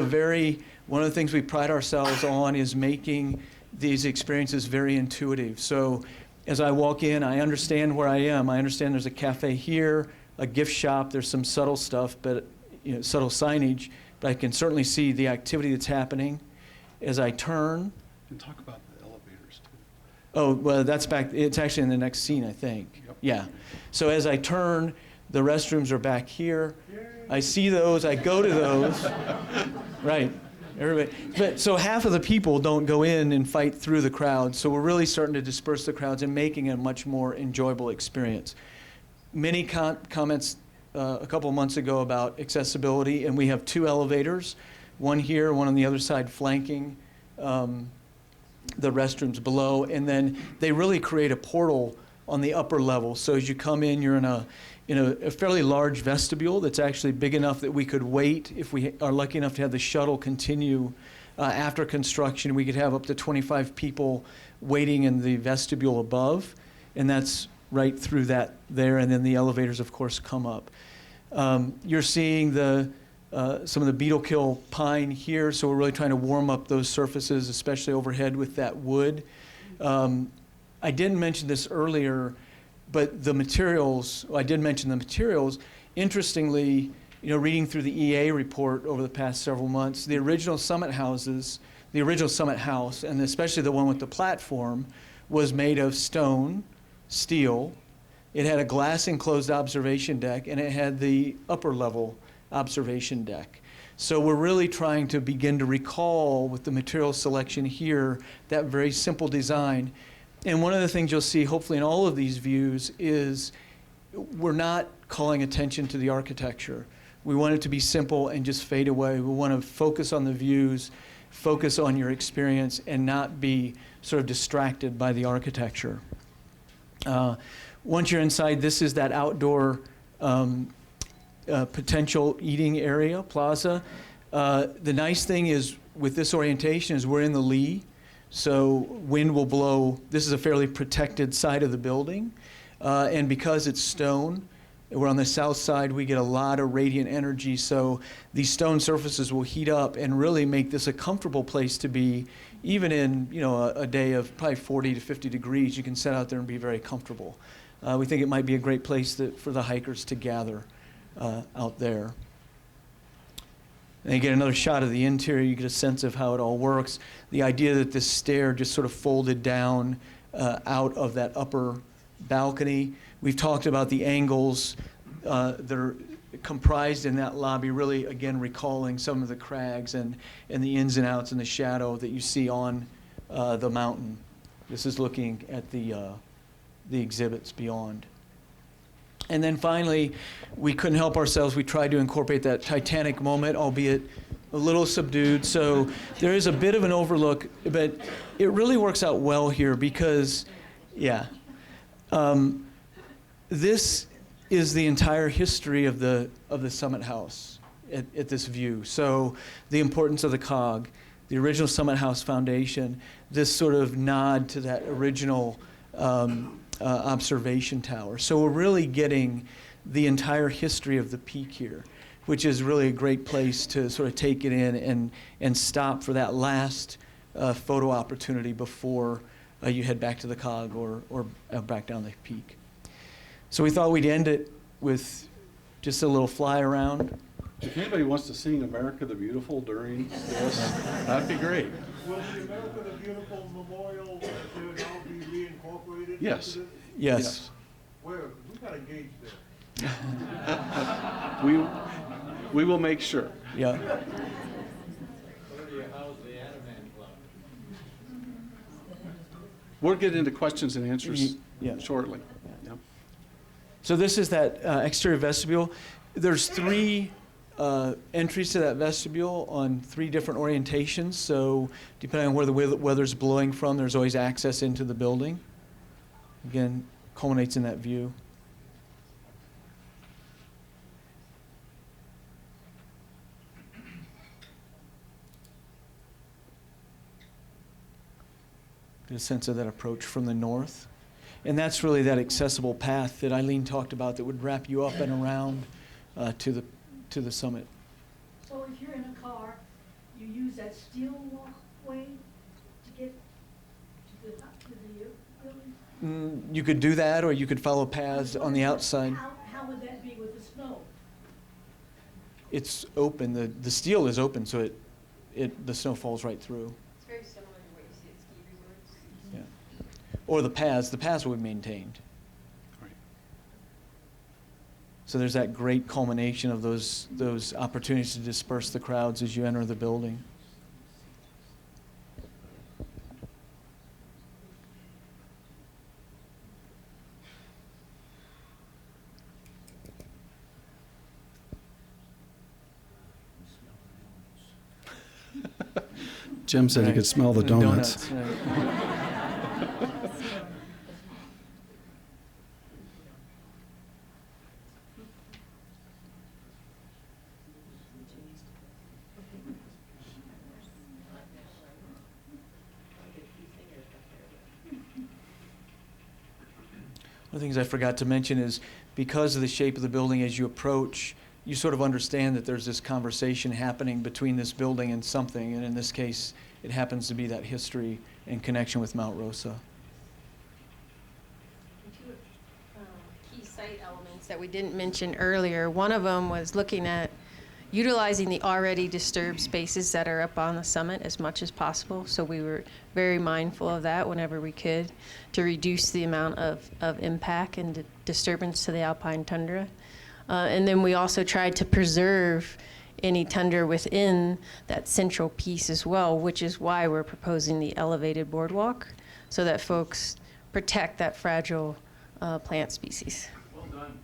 one of the things we pride ourselves on is making these experiences very intuitive. So as I walk in, I understand where I am. I understand there's a cafe here, a gift shop, there's some subtle stuff, but subtle signage, but I can certainly see the activity that's happening. As I turn. And talk about the elevators too. Oh, well, that's back, it's actually in the next scene, I think. Yep. Yeah. So as I turn, the restrooms are back here. I see those, I go to those. Right. Everybody. But so half of the people don't go in and fight through the crowd. So we're really starting to disperse the crowds and making it a much more enjoyable experience. Many comments a couple of months ago about accessibility, and we have 2 elevators, one here, one on the other side flanking the restrooms below, and then they really create a portal on the upper level. So as you come in, you're in a fairly large vestibule that's actually big enough that we could wait. If we are lucky enough to have the shuttle continue after construction, we could have up to 25 people waiting in the vestibule above, and that's right through that there, and then the elevators, of course, come up. You're seeing the some of the beetle kill pine here, so we're really trying to warm up those surfaces, especially overhead with that wood. I didn't mention this earlier, but the materials, well, I did mention the materials. Interestingly, reading through the EA report over the past several months, the original Summit House, and especially the one with the platform, was made of stone, steel. It had a glass enclosed observation deck, and it had the upper level observation deck. So we're really trying to begin to recall with the material selection here that very simple design. And one of the things you'll see hopefully in all of these views is we're not calling attention to the architecture. We want it to be simple and just fade away. We want to focus on the views, focus on your experience, and not be sort of distracted by the architecture. Once you're inside, this is that outdoor potential eating area, plaza. The nice thing is with this orientation is we're in the lee, so wind will blow. This is a fairly protected side of the building, and because it's stone, we're on the south side, we get a lot of radiant energy, so these stone surfaces will heat up and really make this a comfortable place to be. Even in a day of probably 40 to 50 degrees, you can sit out there and be very comfortable. We think it might be a great place for the hikers to gather out there. And you get another shot of the interior, you get a sense of how it all works. The idea that this stair just sort of folded down out of that upper balcony. We've talked about the angles that are comprised in that lobby, really, again, recalling some of the crags and the ins and outs and the shadow that you see on the mountain. This is looking at the exhibits beyond. And then finally, we couldn't help ourselves. We tried to incorporate that Titanic moment, albeit a little subdued. So there is a bit of an overlook, but it really works out well here because, this is the entire history of the Summit House at this view. So the importance of the cog, the original Summit House foundation, this sort of nod to that original observation tower. So we're really getting the entire history of the peak here, which is really a great place to sort of take it in and stop for that last photo opportunity before you head back to the cog or back down the peak. So we thought we'd end it with just a little fly around. If anybody wants to sing America the Beautiful during this, that'd be great. Will the America the Beautiful Memorial now be reincorporated? Yes. into this? Yes. Where? We got engaged there. We will make sure. Yeah. We'll get into questions and answers Yeah. shortly. Yeah. So this is that exterior vestibule. There's 3 entries to that vestibule on 3 different orientations. So depending on where the weather's blowing from, there's always access into the building. Again, culminates in that view. Get a sense of that approach from the north. And that's really that accessible path that Eileen talked about that would wrap you up and around to the summit. So if you're in a car, you use that steel walkway to get to the building? You could do that, or you could follow paths on the outside. How would that be with the snow? It's open. The steel is open, so the snow falls right through. It's very similar to what you see at ski resorts. Yeah. Or the paths. The paths will be maintained. Right. So there's that great culmination of those opportunities to disperse the crowds as you enter the building. Jim said he could smell the donuts. Right. One of the things I forgot to mention is because of the shape of the building as you approach, you sort of understand that there's this conversation happening between this building and something, and in this case, it happens to be that history and connection with Mount Rosa. Key site elements that we didn't mention earlier. One of them was looking at utilizing the already disturbed spaces that are up on the summit as much as possible. So we were very mindful of that whenever we could to reduce the amount of impact and disturbance to the alpine tundra. And then we also tried to preserve any tundra within that central piece as well, which is why we're proposing the elevated boardwalk, so that folks protect that fragile plant species. Well done.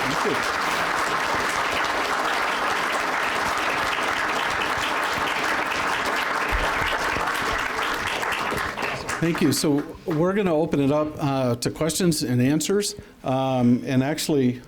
Thank you. Thank you. So we're going to open it up to questions and answers. And actually,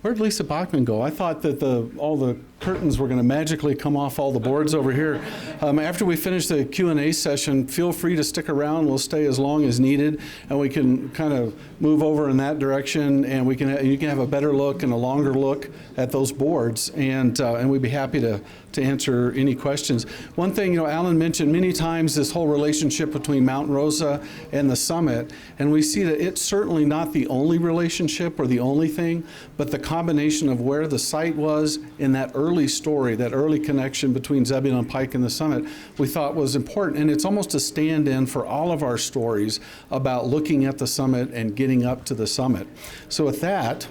where'd Lisa Bachman go? I thought that all the curtains were going to magically come off all the boards over here. After we finish the Q&A session, feel free to stick around. We'll stay as long as needed, and we can kind of move over in that direction, and you can have a better look and a longer look at those boards, and we'd be happy to answer any questions. One thing, Alan mentioned many times this whole relationship between Mount Rosa and the summit, and we see that it's certainly not the only relationship or the only thing, but the combination of where the site was in that early story, that early connection between Zebulon Pike and the summit, we thought was important. And it's almost a stand-in for all of our stories about looking at the summit and getting up to the summit. So with that,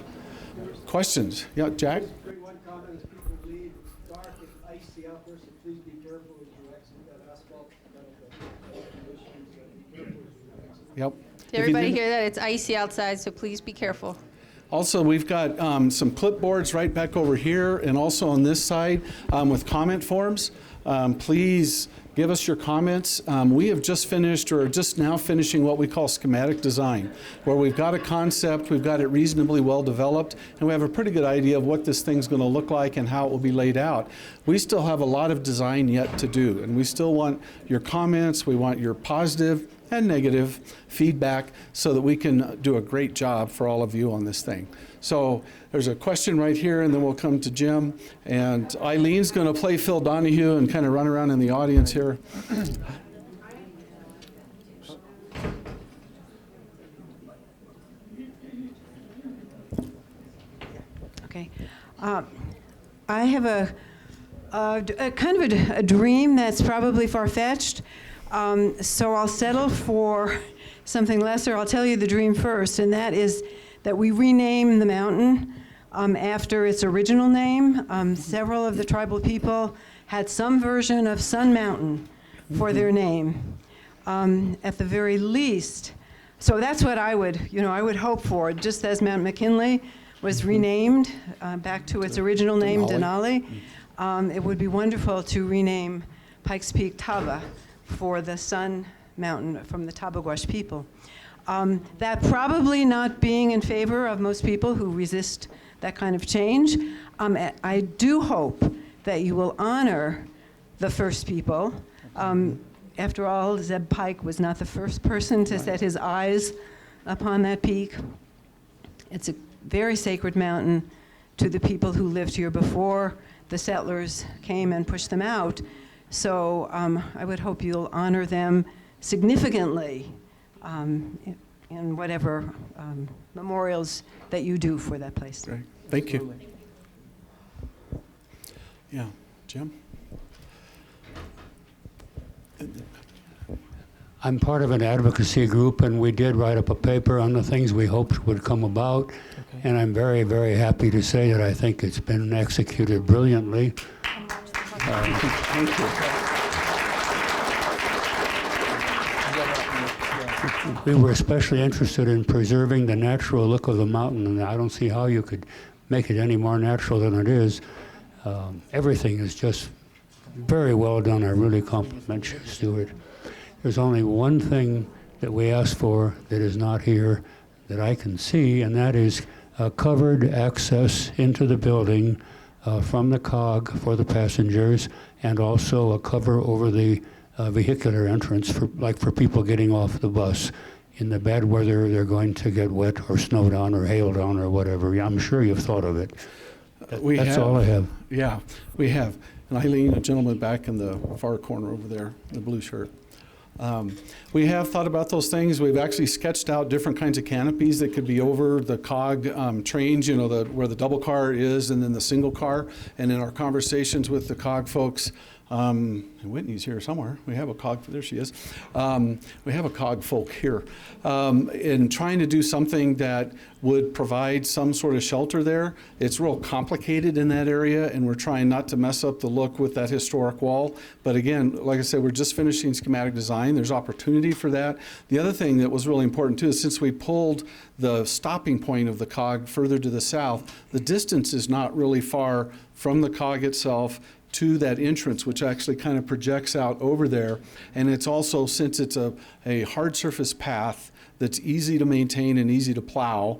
questions? Yeah, Jack? One comment as people leave, it's dark and icy out there, so please be careful as you exit that asphalt. Yep. Did everybody hear that? It's icy outside, so please be careful. Also, we've got some clipboards right back over here and also on this side with comment forms. Please give us your comments. We have just finished or just now finishing what we call schematic design, where we've got a concept, we've got it reasonably well developed, and we have a pretty good idea of what this thing's going to look like and how it will be laid out. We still have a lot of design yet to do, and we still want your comments, we want your positive and negative feedback so that we can do a great job for all of you on this thing. So there's a question right here, and then we'll come to Jim. And Eileen's going to play Phil Donahue and kind of run around in the audience here. Okay. I have a kind of a dream that's probably far-fetched. So I'll settle for something lesser. I'll tell you the dream first, and that is that we rename the mountain after its original name. Several of the tribal people had some version of Sun Mountain for their name, at the very least. So that's what I would hope for, just as Mount McKinley was renamed back to its original name, Denali. It would be wonderful to rename Pikes Peak Tava for the Sun Mountain from the Tabaguash people. That probably not being in favor of most people who resist that kind of change, I do hope that you will honor the first people. After all, Zeb Pike was not the first person to set his eyes upon that peak. It's a very sacred mountain to the people who lived here before the settlers came and pushed them out. So I would hope you'll honor them significantly in whatever memorials that you do for that place. Great. Thank you. Yeah, Jim? I'm part of an advocacy group, and we did write up a paper on the things we hoped would come about. Okay. And I'm very, very happy to say that I think it's been executed brilliantly. Thank you. We were especially interested in preserving the natural look of the mountain, and I don't see how you could make it any more natural than it is. Everything is just very well done. I really compliment you, Stuart. There's only one thing that we asked for that is not here that I can see, and that is covered access into the building from the COG for the passengers, and also a cover over the vehicular entrance for people getting off the bus in the bad weather they're going to get wet or snowed on or hailed on or whatever. Yeah, I'm sure you've thought of it. That's all I have. Yeah, we have. And Eileen, a gentleman back in the far corner over there, in the blue shirt. We have thought about those things. We've actually sketched out different kinds of canopies that could be over the COG trains, you know, where the double car is and then the single car. And in our conversations with the COG folks, and Whitney's here somewhere. We have a COG, there she is. We have a COG folk here. In trying to do something that would provide some sort of shelter there. It's real complicated in that area, and we're trying not to mess up the look with that historic wall. But again, like I said, we're just finishing schematic design. There's opportunity for that. The other thing that was really important too is since we pulled the stopping point of the COG further to the south, the distance is not really far from the COG itself to that entrance, which actually kind of projects out over there. And it's also, since it's a hard surface path that's easy to maintain and easy to plow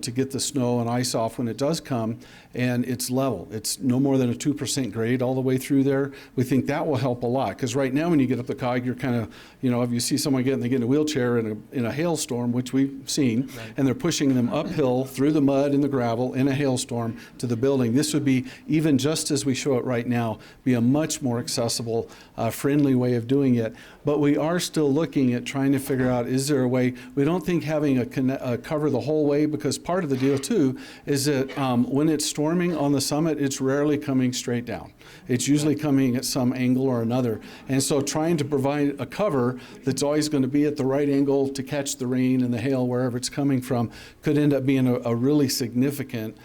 to get the snow and ice off when it does come, and it's level. It's no more than a 2% grade all the way through there. We think that will help a lot, because right now when you get up the COG, you're kind of, you know, if you see someone they get in a wheelchair in a hailstorm, which we've seen, right, and they're pushing them uphill through the mud and the gravel in a hailstorm to the building. This would be, even just as we show it right now, be a much more accessible, friendly way of doing it. But we are still looking at trying to figure out, is there a way? We don't think having a cover the whole way, because part of the deal too is that when it's storming on the summit, it's rarely coming straight down. It's usually coming at some angle or another. And so trying to provide a cover that's always going to be at the right angle to catch the rain and the hail wherever it's coming from could end up being a really significant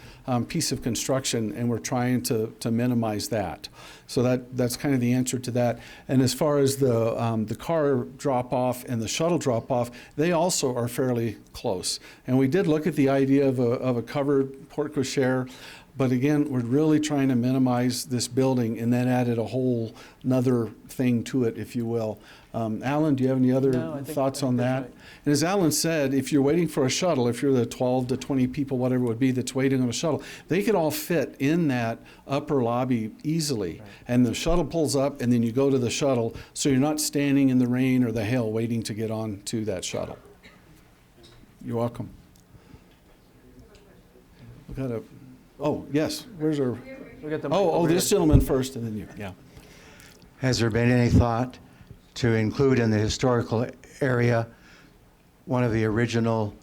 piece of construction, and we're trying to minimize that. So that's kind of the answer to that. And as far as the car drop-off and the shuttle drop-off, they also are fairly close. And we did look at the idea of a covered porte-cochere, but again, we're really trying to minimize this building, and that added a whole another thing to it, if you will. Alan, do you have any other thoughts on that? Right. And as Alan said, if you're waiting for a shuttle, if you're the 12 to 20 people, whatever it would be, that's waiting on a shuttle, they could all fit in that upper lobby easily. Right. And the shuttle pulls up, and then you go to the shuttle, so you're not standing in the rain or the hail waiting to get on to that shuttle. You're welcome. We got a, oh, yes, where's our, this gentleman first, and then you, yeah. Has there been any thought to include in the historical area one of the original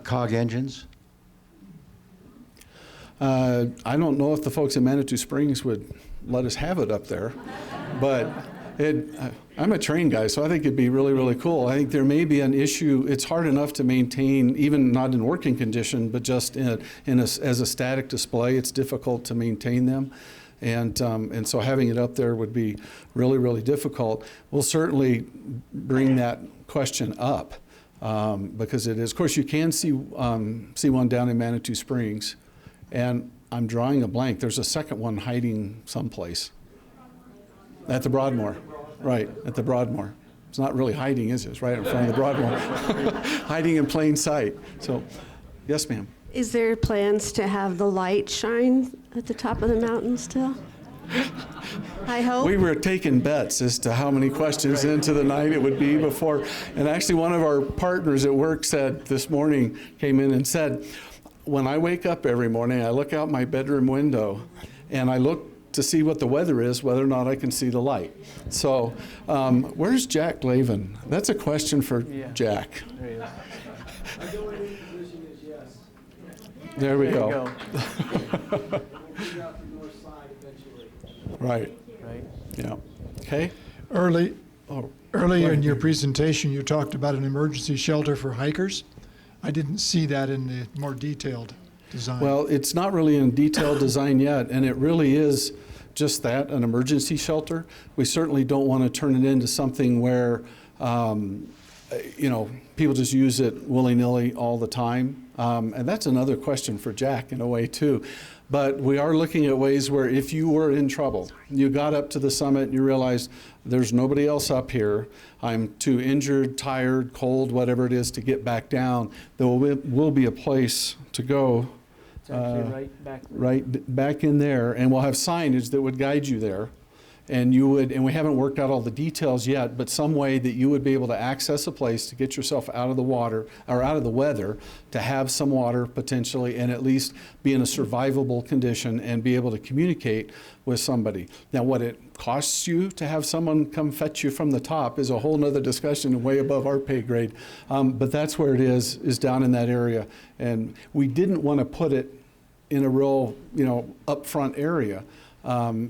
COG engines? I don't know if the folks in Manitou Springs would let us have it up there, but I'm a train guy, so I think it'd be really, really cool. I think there may be an issue. It's hard enough to maintain, even not in working condition, but just as a static display, it's difficult to maintain them. And so having it up there would be really, really difficult. We'll certainly bring that question up because it is. Of course, you can see one down in Manitou Springs, and I'm drawing a blank. There's a second one hiding someplace. At the Broadmoor, right, at the Broadmoor. It's not really hiding, is it? It's right in front of the Broadmoor. Hiding in plain sight. So, yes, ma'am. Is there plans to have the light shine at the top of the mountain still? I hope. We were taking bets as to how many questions into the night it would be before. And actually one of our partners at work said this morning, came in and said, when I wake up every morning, I look out my bedroom window and I look to see what the weather is, whether or not I can see the light. So where's Jack Glavin? That's a question for Jack. There he is. My going position is yes. There we go. We'll figure out the north side eventually. Right. Right. Yeah. Okay. Earlier in your presentation, you talked about an emergency shelter for hikers. I didn't see that in the more detailed design. Well, it's not really in detailed design yet, and it really is just that, an emergency shelter. We certainly don't want to turn it into something where, people just use it willy-nilly all the time. And that's another question for Jack in a way too. But we are looking at ways where if you were in trouble, you got up to the summit and you realized there's nobody else up here, I'm too injured, tired, cold, whatever it is to get back down, there will be a place to go. It's actually right back there. Right back in there, and we'll have signage that would guide you there. and you would, and we haven't worked out all the details yet, but some way that you would be able to access a place to get yourself out of the water, or out of the weather, to have some water potentially, and at least be in a survivable condition and be able to communicate with somebody. Now, what it costs you to have someone come fetch you from the top is a whole nother discussion way above our pay grade. But that's where it is down in that area. And we didn't want to put it in a real, upfront area,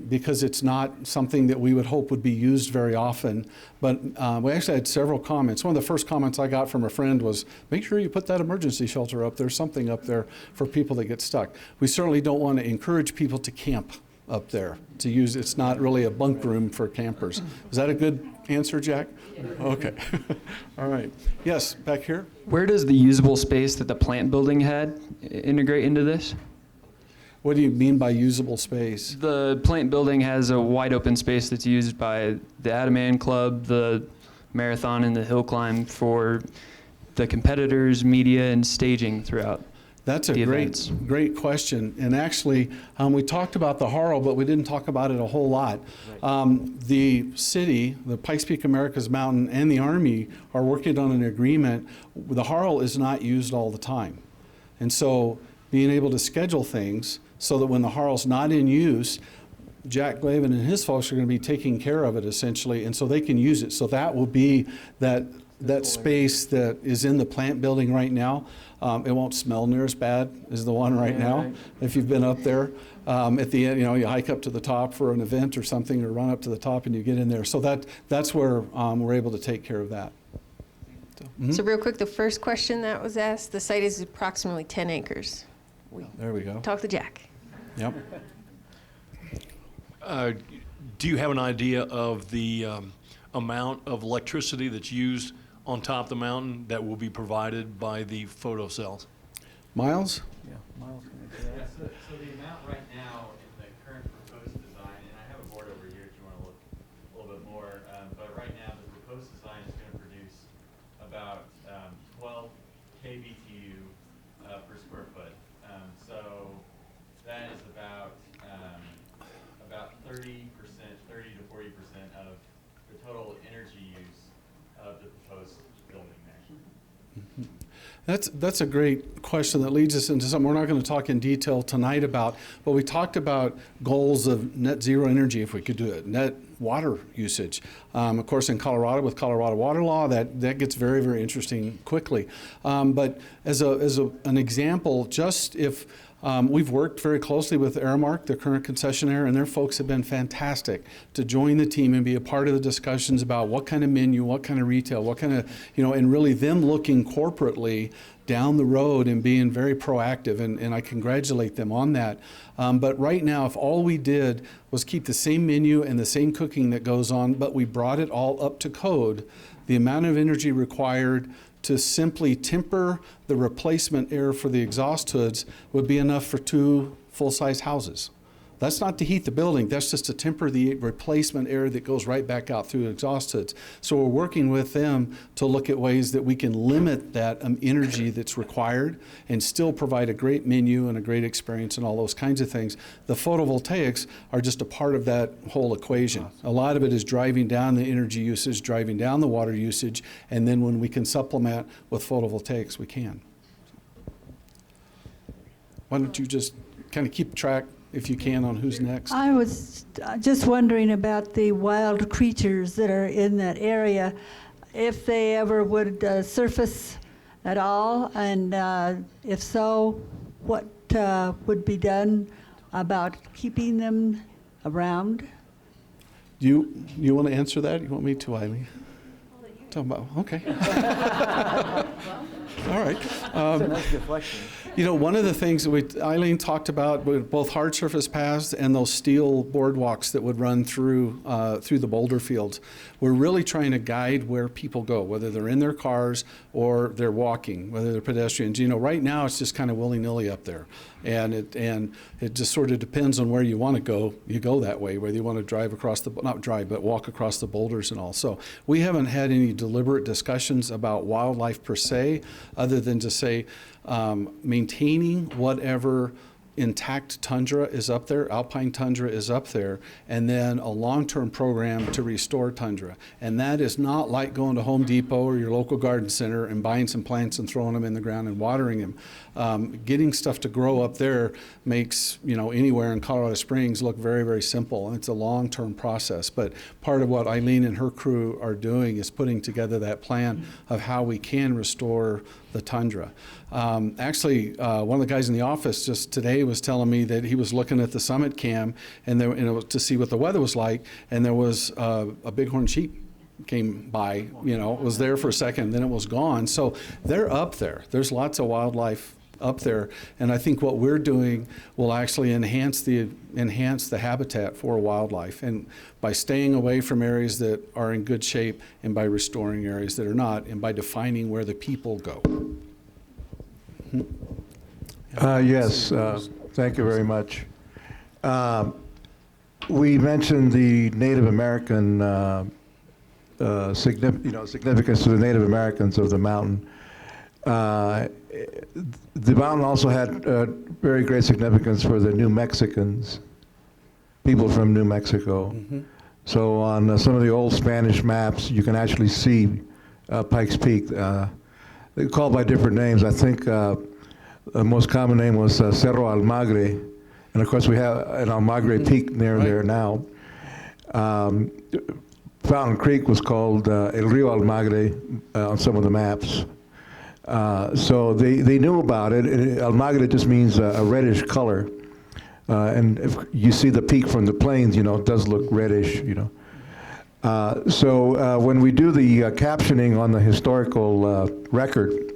because it's not something that we would hope would be used very often. But we actually had several comments. One of the first comments I got from a friend was, make sure you put that emergency shelter up. There's something up there for people that get stuck. We certainly don't want to encourage people to camp up there, to use. It's not really a bunk room for campers. Is that a good answer, Jack? Okay. All right. Yes, back here. Where does the usable space that the plant building had integrate into this? What do you mean by usable space? The plant building has a wide open space that's used by the Adaman Club, the marathon, and the hill climb for the competitors, media, and staging throughout. That's a great question. And actually, we talked about the Harl, but we didn't talk about it a whole lot. The city, the Pikes Peak America's Mountain, and the Army are working on an agreement. The Harl is not used all the time. And so being able to schedule things so that when the Harl's not in use, Jack Glavin and his folks are going to be taking care of it essentially, and so they can use it. So that will be that space that is in the plant building right now. It won't smell near as bad as the one right now. Right. If you've been up there, at the end, you hike up to the top for an event or something, or run up to the top and you get in there. So that's where we're able to take care of that. So real quick, the first question that was asked, the site is approximately 10 acres. There we go. Talk to Jack. Yep. Do you have an idea of the amount of electricity that's used on top of the mountain that will be provided by the photo cells? Miles? Yeah, Miles. Yeah, so the amount right now in the current proposed design, and I have a board over here if you want to look a little bit more, but right now the proposed design is going to produce about 12 kBTU per square foot. So that is about 30%, 30 to 40% of the total energy use of the proposed building there. That's a great question that leads us into something we're not going to talk in detail tonight about, but we talked about goals of net zero energy, if we could do it, net water usage. Of course, in Colorado, with Colorado water law, that gets very, very interesting quickly. But as an example, just if we've worked very closely with Aramark, the current concessionaire, and their folks have been fantastic to join the team and be a part of the discussions about what kind of menu, what kind of retail, what kind of, and really them looking corporately down the road and being very proactive, and I congratulate them on that. But right now, if all we did was keep the same menu and the same cooking that goes on, but we brought it all up to code, the amount of energy required to simply temper the replacement air for the exhaust hoods would be enough for 2 full-size houses. That's not to heat the building, that's just to temper the replacement air that goes right back out through the exhaust hoods. So we're working with them to look at ways that we can limit that energy that's required and still provide a great menu and a great experience and all those kinds of things. The photovoltaics are just a part of that whole equation. A lot of it is driving down the energy usage, driving down the water usage, and then when we can supplement with photovoltaics, we can. Why don't you just kind of keep track, if you can, on who's next? I was just wondering about the wild creatures that are in that area, if they ever would surface at all, and if so, what would be done about keeping them around? Do you want to answer that? You want me to, Eileen? Talk about, okay. All right. That's a nice deflection. One of the things that Eileen talked about with both hard surface paths and those steel boardwalks that would run through the boulder fields, we're really trying to guide where people go, whether they're in their cars or they're walking, whether they're pedestrians. Right now it's just kind of willy-nilly up there, and it just sort of depends on where you want to go. You go that way, whether you want to drive across but walk across the boulders and all. So we haven't had any deliberate discussions about wildlife per se, other than to say maintaining whatever intact tundra is up there, alpine tundra is up there, and then a long-term program to restore tundra. And that is not like going to Home Depot or your local garden center and buying some plants and throwing them in the ground and watering them. Getting stuff to grow up there makes, anywhere in Colorado Springs look very, very simple. And it's a long-term process. But part of what Eileen and her crew are doing is putting together that plan of how we can restore the tundra. Actually, one of the guys in the office just today was telling me that he was looking at the summit cam and to see what the weather was like, and there was a bighorn sheep came by, it was there for a second, then it was gone. So they're up there. There's lots of wildlife up there, and I think what we're doing will actually enhance the habitat for wildlife, and by staying away from areas that are in good shape, and by restoring areas that are not, and by defining where the people go. Yes, thank you very much. We mentioned the Native American significance to the Native Americans of the mountain. The mountain also had very great significance for the New Mexicans, people from New Mexico. Mm-hmm. So on some of the old Spanish maps, you can actually see Pikes Peak. They're called by different names. I think the most common name was Cerro Almagre, and of course we have an Almagre Peak near there now. Fountain Creek was called El Rio Almagre on some of the maps. So they knew about it. Almagre just means a reddish color. And if you see the peak from the plains, it does look reddish, So when we do the captioning on the historical record,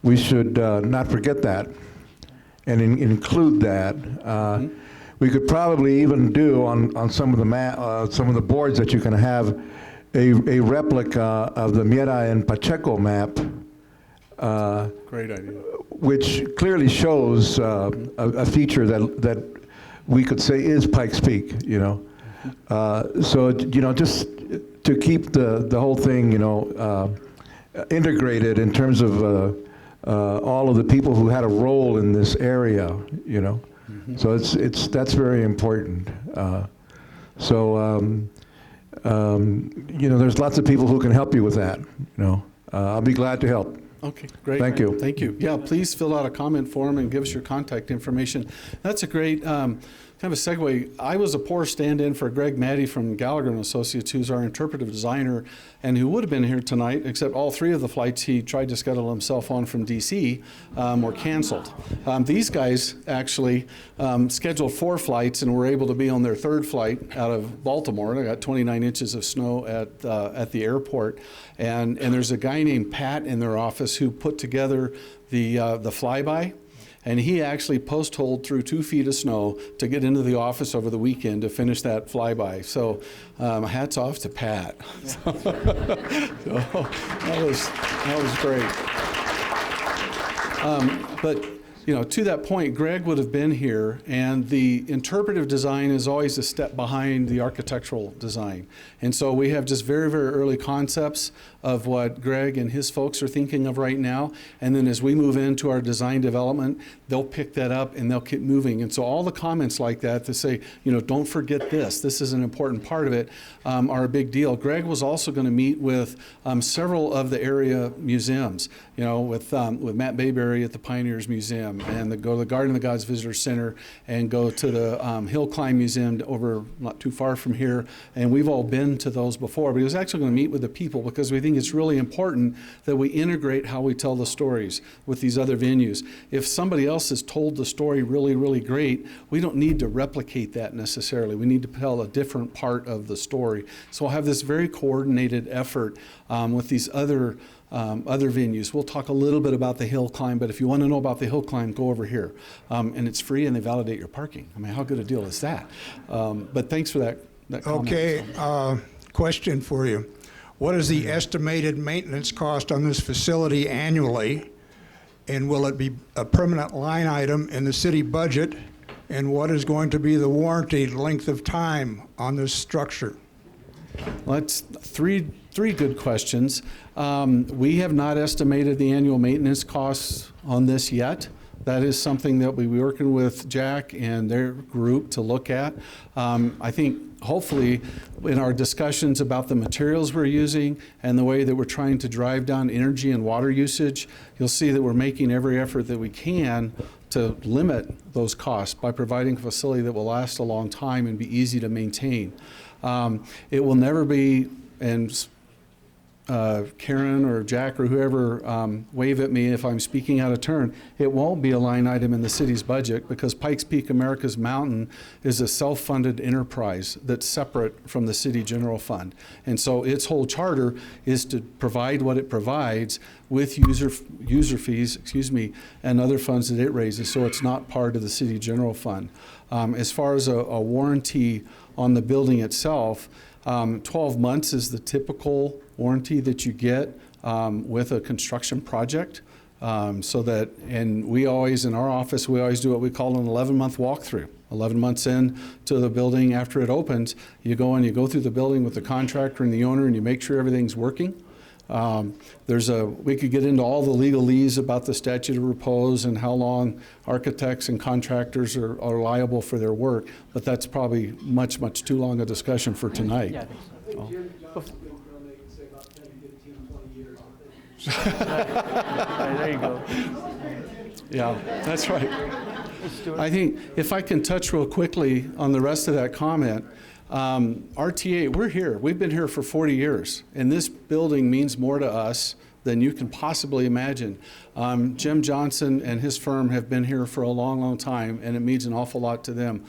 we should not forget that and include that. We could probably even do on some of the boards that you can have a replica of the Miera and Pacheco map. Great idea. Which clearly shows a feature that we could say is Pikes Peak, So, just to keep the whole thing, integrated in terms of all of the people who had a role in this area, Mm-hmm. So that's very important. There's lots of people who can help you with that, I'll be glad to help. Okay, great. Thank you. Thank you. Yeah, please fill out a comment form and give us your contact information. That's a great kind of a segue. I was a poor stand-in for Greg Maddy from Gallagher & Associates, who's our interpretive designer, and who would have been here tonight, except all three of the flights he tried to schedule himself on from D.C. Were canceled. These guys actually scheduled 4 flights and were able to be on their 3rd flight out of Baltimore. They got 29 inches of snow at the airport, and there's a guy named Pat in their office who put together the flyby. And he actually post-holed through 2 feet of snow to get into the office over the weekend to finish that flyby. So hats off to Pat. So that was great. But to that point, Greg would have been here, and the interpretive design is always a step behind the architectural design. And so we have just very, very early concepts of what Greg and his folks are thinking of right now. And then as we move into our design development, they'll pick that up and they'll keep moving. And so all the comments like that to say, don't forget this is an important part of it, are a big deal. Greg was also going to meet with several of the area museums, with Matt Bayberry at the Pioneers Museum, and go to the Garden of the Gods Visitor Center, and go to the Hill Climb Museum over not too far from here. And we've all been to those before, but he was actually going to meet with the people because we think it's really important that we integrate how we tell the stories with these other venues. If somebody else has told the story really, really great, we don't need to replicate that necessarily. We need to tell a different part of the story. So we'll have this very coordinated effort with these other venues. We'll talk a little bit about the hill climb, but if you want to know about the hill climb, go over here. And it's free, and they validate your parking. I mean, how good a deal is that? But thanks for that comment. Okay, question for you. What is the estimated maintenance cost on this facility annually? And will it be a permanent line item in the city budget? And what is going to be the warranty length of time on this structure? Well, that's three good questions. We have not estimated the annual maintenance costs on this yet. that is something that we'll be working with Jack and their group to look at. I think hopefully in our discussions about the materials we're using and the way that we're trying to drive down energy and water usage, you'll see that we're making every effort that we can to limit those costs by providing a facility that will last a long time and be easy to maintain. It will never be, and Karen or Jack or whoever wave at me if I'm speaking out of turn, it won't be a line item in the city's budget because Pikes Peak America's Mountain is a self-funded enterprise that's separate from the city general fund. And so its whole charter is to provide what it provides with user fees, and other funds that it raises, so it's not part of the city general fund. As far as a warranty on the building itself, 12 months is the typical warranty that you get with a construction project. So that, and we always, in our office, we always do what we call an 11-month walkthrough. 11 months in to the building after it opens, you go in, you go through the building with the contractor and the owner, and you make sure everything's working. We could get into all the legalese about the statute of repose and how long architects and contractors are liable for their work, but that's probably much too long a discussion for tonight. Yeah, I think so. There you go. Yeah, that's right. I think if I can touch real quickly on the rest of that comment, RTA, we're here. We've been here for 40 years, and this building means more to us than you can possibly imagine. Jim Johnson and his firm have been here for a long time, and it means an awful lot to them.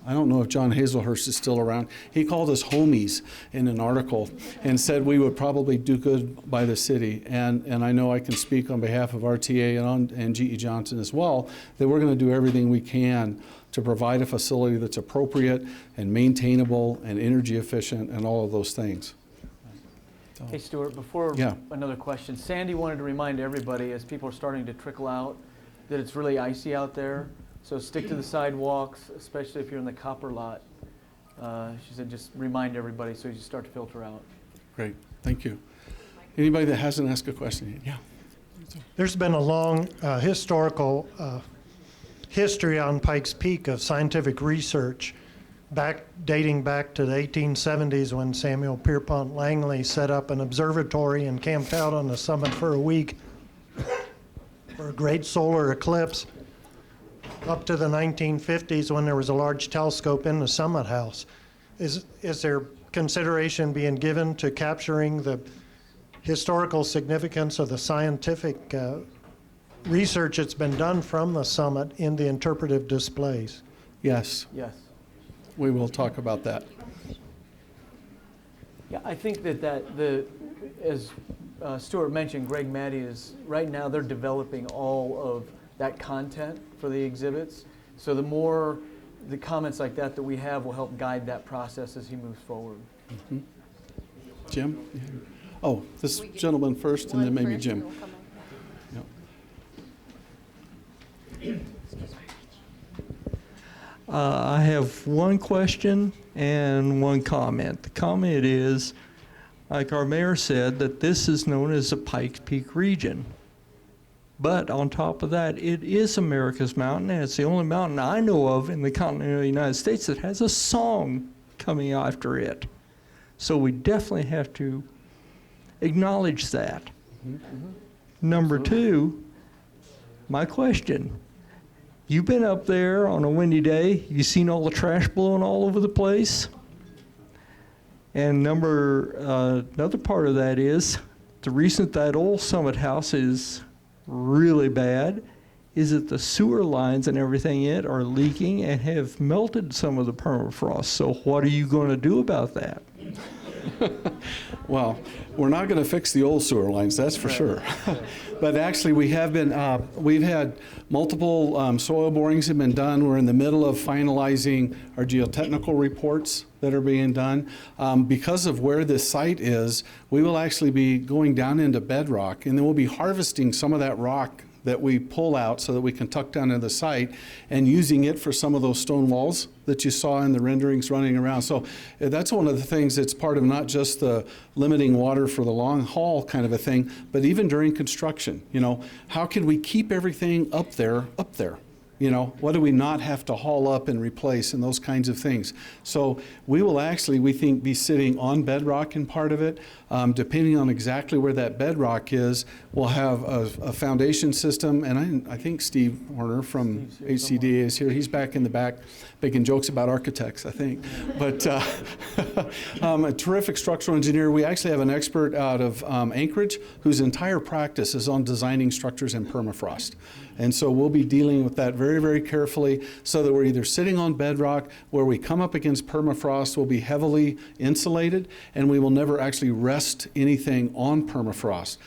I don't know if John Hazelhurst is still around. He called us homies in an article and said we would probably do good by the city. And I know I can speak on behalf of RTA and G.E. Johnson as well, that we're going to do everything we can to provide a facility that's appropriate and maintainable and energy efficient and all of those things. Hey, Stuart, before Yeah. another question, Sandy wanted to remind everybody as people are starting to trickle out that it's really icy out there. So stick to the sidewalks, especially if you're in the copper lot. She said just remind everybody so you start to filter out. Great, thank you. Anybody that hasn't asked a question yet? Yeah. There's been a long historical history on Pikes Peak of scientific research dating back to the 1870s when Samuel Pierpont Langley set up an observatory and camped out on the summit for a week for a great solar eclipse, up to the 1950s when there was a large telescope in the Summit House. Is there consideration being given to capturing the historical significance of the scientific research that's been done from the summit in the interpretive displays? Yes. Yes. We will talk about that. Yeah, I think as Stuart mentioned, Greg Maddy is, right now they're developing all of that content for the exhibits. So the comments like that we have will help guide that process as he moves forward. Mm-hmm. Jim? Oh, this gentleman first and then maybe Jim. Yep. I have one question and one comment. The comment is, like our mayor said, that this is known as the Pikes Peak region. But on top of that, it is America's mountain, and it's the only mountain I know of in the continental United States that has a song coming after it. So we definitely have to acknowledge that. Mm-hmm. Number two, my question. You've been up there on a windy day. You've seen all the trash blowing all over the place. And another part of that is the reason that old Summit House is really bad is that the sewer lines and everything in it are leaking and have melted some of the permafrost. So what are you going to do about that? Well, we're not going to fix the old sewer lines, that's for sure. But actually, we've had multiple soil borings have been done. We're in the middle of finalizing our geotechnical reports that are being done. Because of where this site is, we will actually be going down into bedrock, and then we'll be harvesting some of that rock that we pull out so that we can tuck down into the site, and using it for some of those stone walls that you saw in the renderings running around. So that's one of the things that's part of not just the limiting water for the long haul kind of a thing, but even during construction. You know, how can we keep everything up there? You know, what do we not have to haul up and replace and those kinds of things? So we will actually, we think, be sitting on bedrock in part of it. Depending on exactly where that bedrock is, we'll have a foundation system. And I think Steve Horner from HCDA is here. He's back in the back making jokes about architects, I think. But a terrific structural engineer. We actually have an expert out of Anchorage whose entire practice is on designing structures in permafrost. And so we'll be dealing with that very, very carefully so that we're either sitting on bedrock where we come up against permafrost, will be heavily insulated, and we will never actually rest anything on permafrost.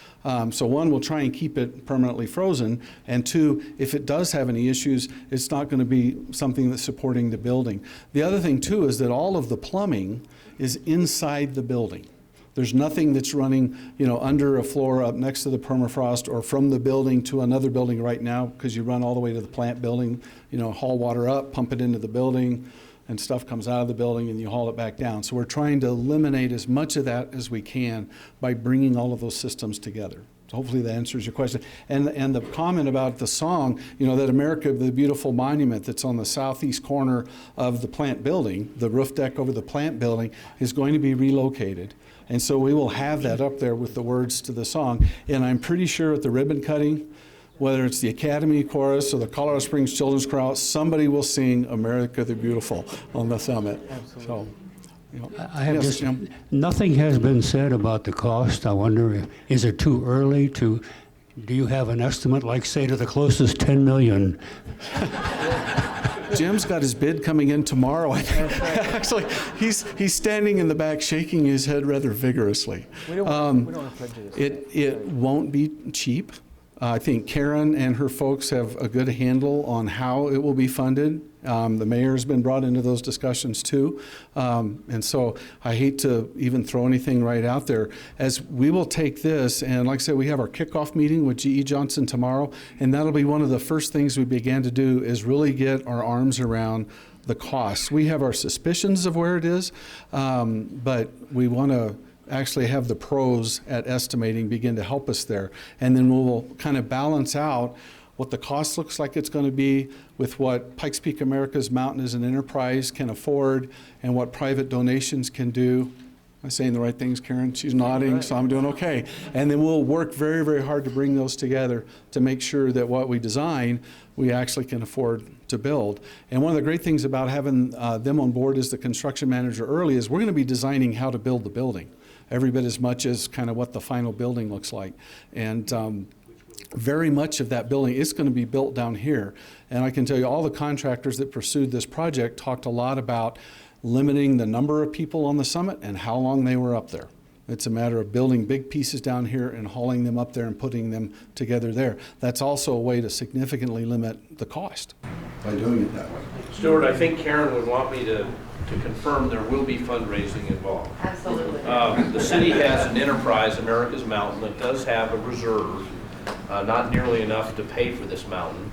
So one, we'll try and keep it permanently frozen, and two, if it does have any issues, it's not going to be something that's supporting the building. The other thing too is that all of the plumbing is inside the building. There's nothing that's running, you know, under a floor up next to the permafrost or from the building to another building right now, because you run all the way to the plant building, you know, haul water up, pump it into the building, and stuff comes out of the building and you haul it back down. So we're trying to eliminate as much of that as we can by bringing all of those systems together. So hopefully that answers your question. And the comment about the song, you know, that America the Beautiful monument that's on the southeast corner of the plant building, the roof deck over the plant building, is going to be relocated. And so we will have that up there with the words to the song. And I'm pretty sure at the ribbon cutting, whether it's the Academy Chorus or the Colorado Springs Children's Chorale, somebody will sing America the Beautiful on the summit. Absolutely. So, you know, I have yes, just, Jim. nothing has been said about the cost. I wonder, is it too early to, do you have an estimate, like say to the closest 10 million? Jim's got his bid coming in tomorrow. Actually, he's standing in the back shaking his head rather vigorously. We don't want to prejudice. It won't be cheap. I think Karen and her folks have a good handle on how it will be funded. The mayor's been brought into those discussions too. And so I hate to even throw anything right out there, as we will take this, and like I said, we have our kickoff meeting with G.E. Johnson tomorrow, and that'll be one of the first things we began to do, is really get our arms around the costs. We have our suspicions of where it is, but we want to actually have the pros at estimating begin to help us there. And then we'll kind of balance out what the cost looks like it's going to be with what Pikes Peak America's Mountain as an enterprise can afford and what private donations can do. Am I saying the right things, Karen? She's nodding, so I'm doing okay. And then we'll work very, very hard to bring those together to make sure that what we design, we actually can afford to build. And one of the great things about having them on board as the construction manager early is we're going to be designing how to build the building, every bit as much as kind of what the final building looks like. And very much of that building is going to be built down here. And I can tell you all the contractors that pursued this project talked a lot about limiting the number of people on the summit and how long they were up there. It's a matter of building big pieces down here and hauling them up there and putting them together there. That's also a way to significantly limit the cost by doing it that way. Stuart, I think Karen would want me to confirm there will be fundraising involved. Absolutely. The city has an enterprise, America's Mountain, that does have a reserve, not nearly enough to pay for this mountain.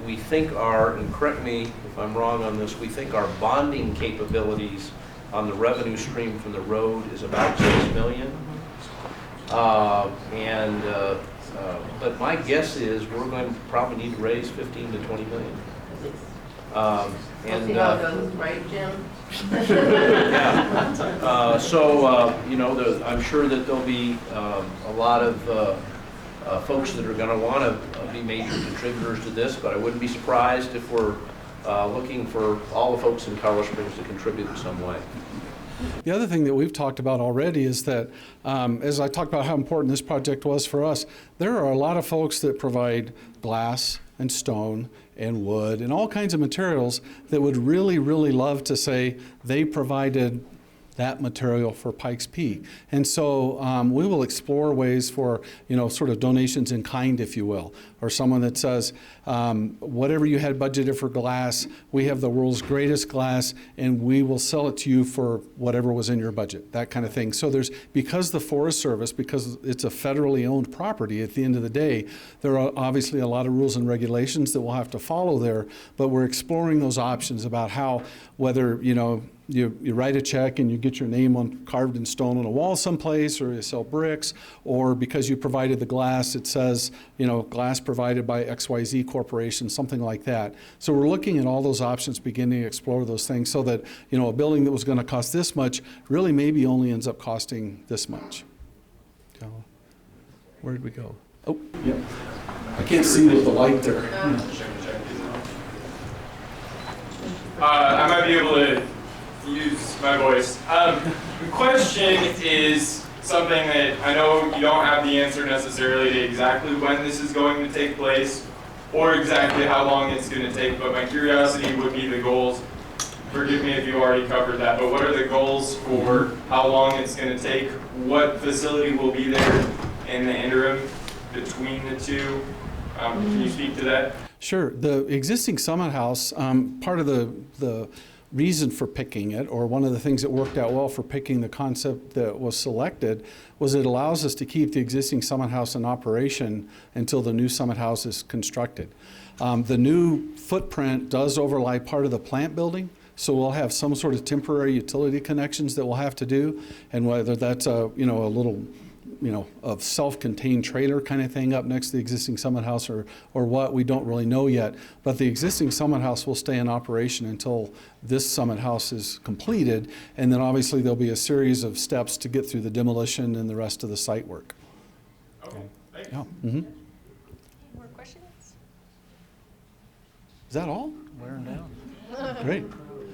We think our, and correct me if I'm wrong on this, we think our bonding capabilities on the revenue stream from the road is about $6 million. But my guess is we're going to probably need to raise 15 to 20 million. We'll see how it goes, right, Jim? Yeah. You know, I'm sure that there'll be a lot of folks that are going to want to be major contributors to this, but I wouldn't be surprised if we're looking for all the folks in Colorado Springs to contribute in some way. The other thing that we've talked about already is that, as I talked about how important this project was for us, there are a lot of folks that provide glass and stone and wood and all kinds of materials that would really, really love to say they provided that material for Pikes Peak. And so we will explore ways for, sort of donations in kind, if you will, or someone that says, whatever you had budgeted for glass, we have the world's greatest glass, and we will sell it to you for whatever was in your budget, that kind of thing. So because the Forest Service, because it's a federally owned property at the end of the day, there are obviously a lot of rules and regulations that we'll have to follow there, but we're exploring those options about how, whether, you write a check and you get your name carved in stone on a wall someplace, or you sell bricks, or because you provided the glass, it says, glass provided by XYZ Corporation, something like that. So we're looking at all those options, beginning to explore those things so that, a building that was going to cost this much really maybe only ends up costing this much. So, where did we go? Oh, yep. I can't see with the light there. I might be able to use my voice. The question is something that I know you don't have the answer necessarily to exactly when this is going to take place or exactly how long it's going to take, but my curiosity would be the goals. Forgive me if you already covered that, but what are the goals for how long it's going to take? What facility will be there in the interim between the two? Can you speak to that? Sure. The existing Summit House, part of the reason for picking it, or one of the things that worked out well for picking the concept that was selected, was it allows us to keep the existing Summit House in operation until the new Summit House is constructed. The new footprint does overlay part of the plant building, so we'll have some sort of temporary utility connections that we'll have to do, and whether that's a little a self-contained trailer kind of thing up next to the existing Summit House or what, we don't really know yet. But the existing Summit House will stay in operation until this Summit House is completed, and then obviously there'll be a series of steps to get through the demolition and the rest of the site work. Okay, thanks. Yeah. Mm-hmm. More questions? Is that all? Wearing down. Great.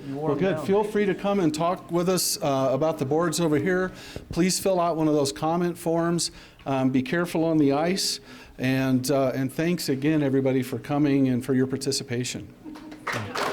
You wore Well, them good. down. Feel free to come and talk with us about the boards over here. Please fill out one of those comment forms. Be careful on the ice. And thanks again, everybody, for coming and for your participation. So.